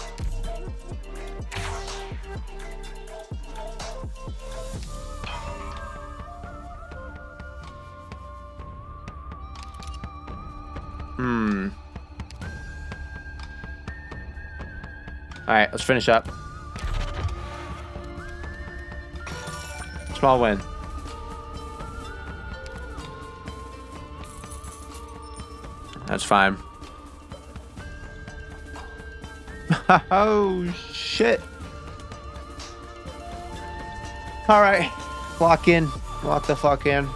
Alright, let's finish up. Small win. That's fine. Oh, shit. Alright. Lock in. Lock the fuck in.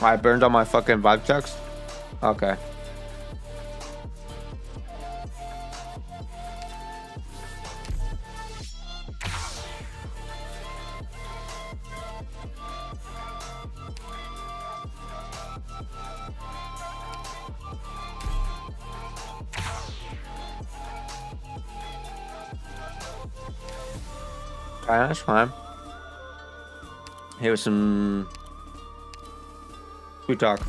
I burned on my fucking vibe text? Okay. Alright, that's fine. Here was some sweet talk.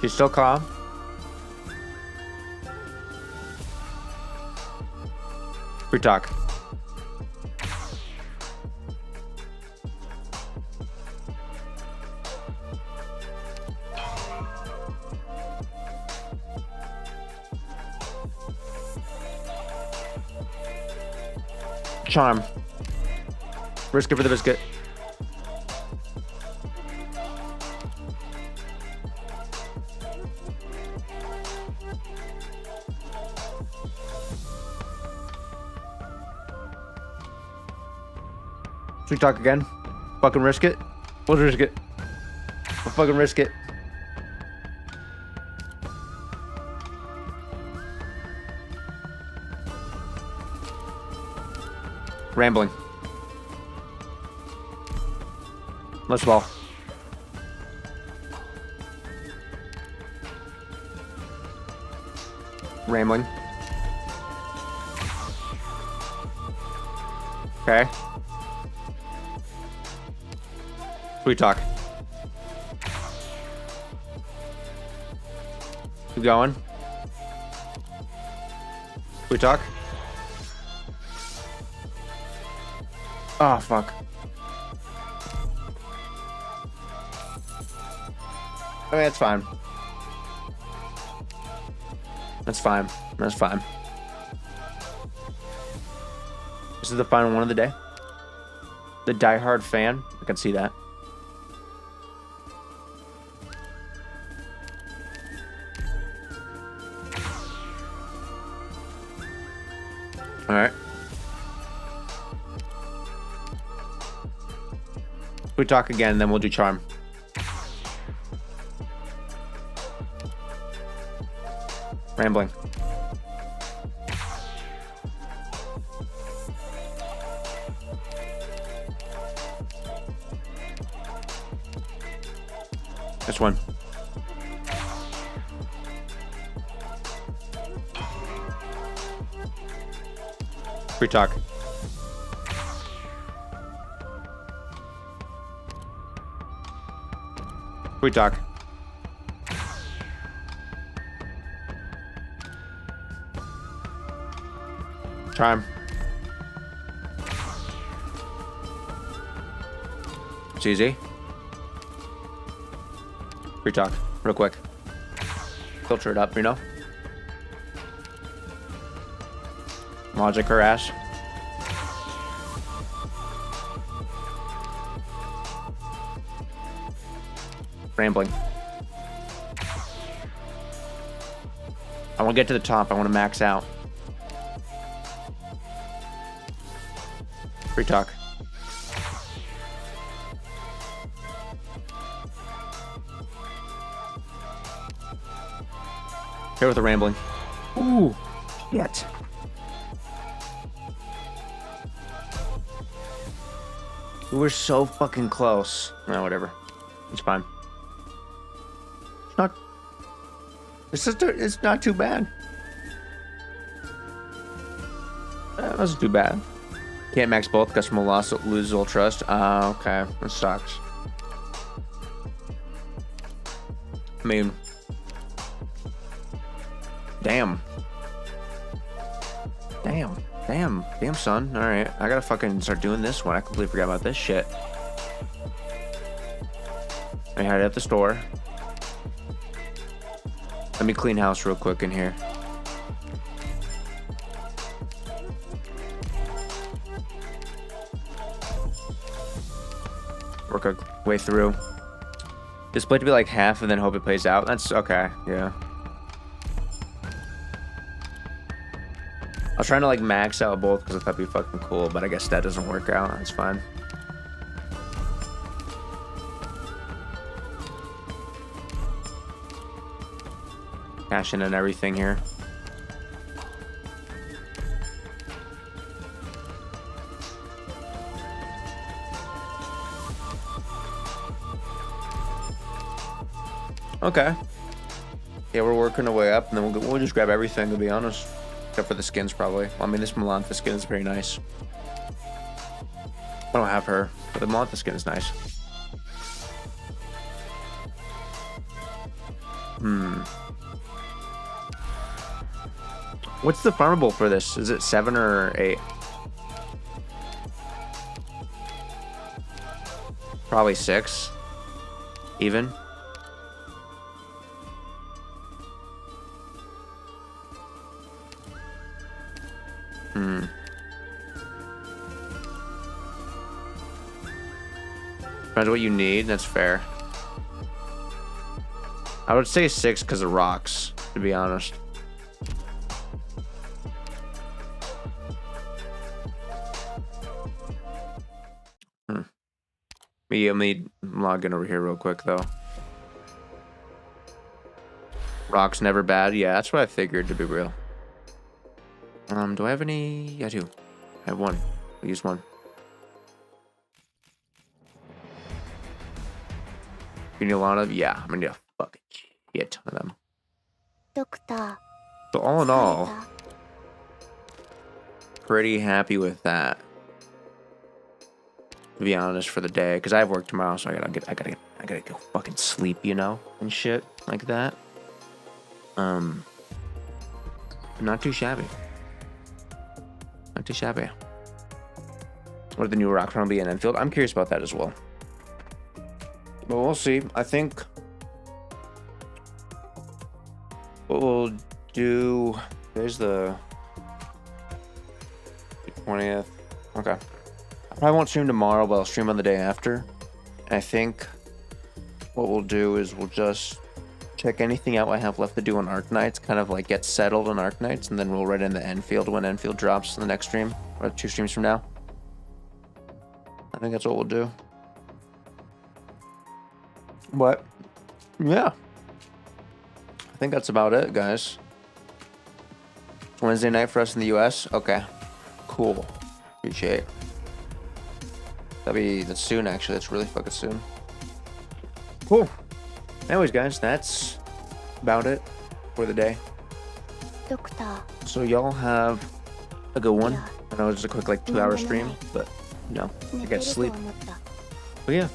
She's still calm. Sweet talk. Charm. Risk it for the biscuit. Sweet talk again. Fucking risk it. We'll risk it. We'll fucking risk it. Rambling. Let's ball. Rambling. Okay. Sweet talk. Keep going. Sweet talk. Oh, fuck. Okay, that's fine. That's fine. That's fine. This is the final one of the day. The diehard fan. I can see that. All right. We talk again, then we'll do charm. Rambling. This one. Free talk. Free talk. Charm. It's easy. Free talk, real quick. Filter it up, you know? Logic her ass. Rambling. I want to get to the top. I want to max out. Free talk. Here with the rambling. Ooh, shit. We were so fucking close. No, whatever. It's fine. It's not. It's not too bad. That wasn't too bad. Can't max both. Customer loss, loses all trust. Okay. That sucks. I mean, damn, son. All right, I gotta fucking start doing this one. I completely forgot about this shit. I had it at the store. Let me clean house real quick in here. Work our way through. Display to be like half and then hope it plays out. That's okay, yeah. I was trying to like max out both because I thought it'd be fucking cool, but I guess that doesn't work out. That's fine. Cash in and everything here. Okay. Yeah, we're working our way up, and then we'll just grab everything, to be honest. Except for the skins, probably. I mean, this Melantha skin is very nice. I don't have her, but the Melantha skin is nice. What's the farmable for this? Is it 7 or 8? Probably 6. Even. Depends what you need, that's fair. I would say 6 because of rocks, to be honest. Let me log in over here real quick, though. Rocks never bad. Yeah, that's what I figured, to be real. Do I have any? Yeah, I do. I have one. I'll use one. You need a lot of? Yeah, I'm gonna need a fucking shit ton of them. Doctor. So all in all, pretty happy with that. To be honest, for the day, because I have work tomorrow, so I gotta go fucking sleep, you know, and shit like that. Not too shabby. Not too shabby. What are the new rocks going to be in Enfield? I'm curious about that as well. But we'll see. I think what we'll do. There's the 20th. Okay. I probably won't stream tomorrow, but I'll stream on the day after. And I think what we'll do is we'll just check anything out I have left to do on Arknights, kind of like get settled on Arknights, and then we'll right into Enfield when Enfield drops in the next stream, or 2 streams from now. I think that's what we'll do. But, yeah. I think that's about it, guys. It's Wednesday night for us in the US. Okay. Cool. Appreciate it. That's soon, actually. That's really fucking soon. Cool. Anyways, guys, that's about it for the day. Doctor. So y'all have a good one. I know it's just a quick, like, 2-hour stream, but, you know, I got to sleep. But yeah.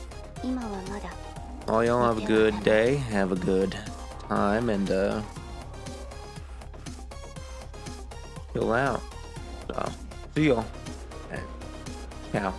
All y'all have a good day. Have a good time, and, chill out. So, see y'all. Ciao.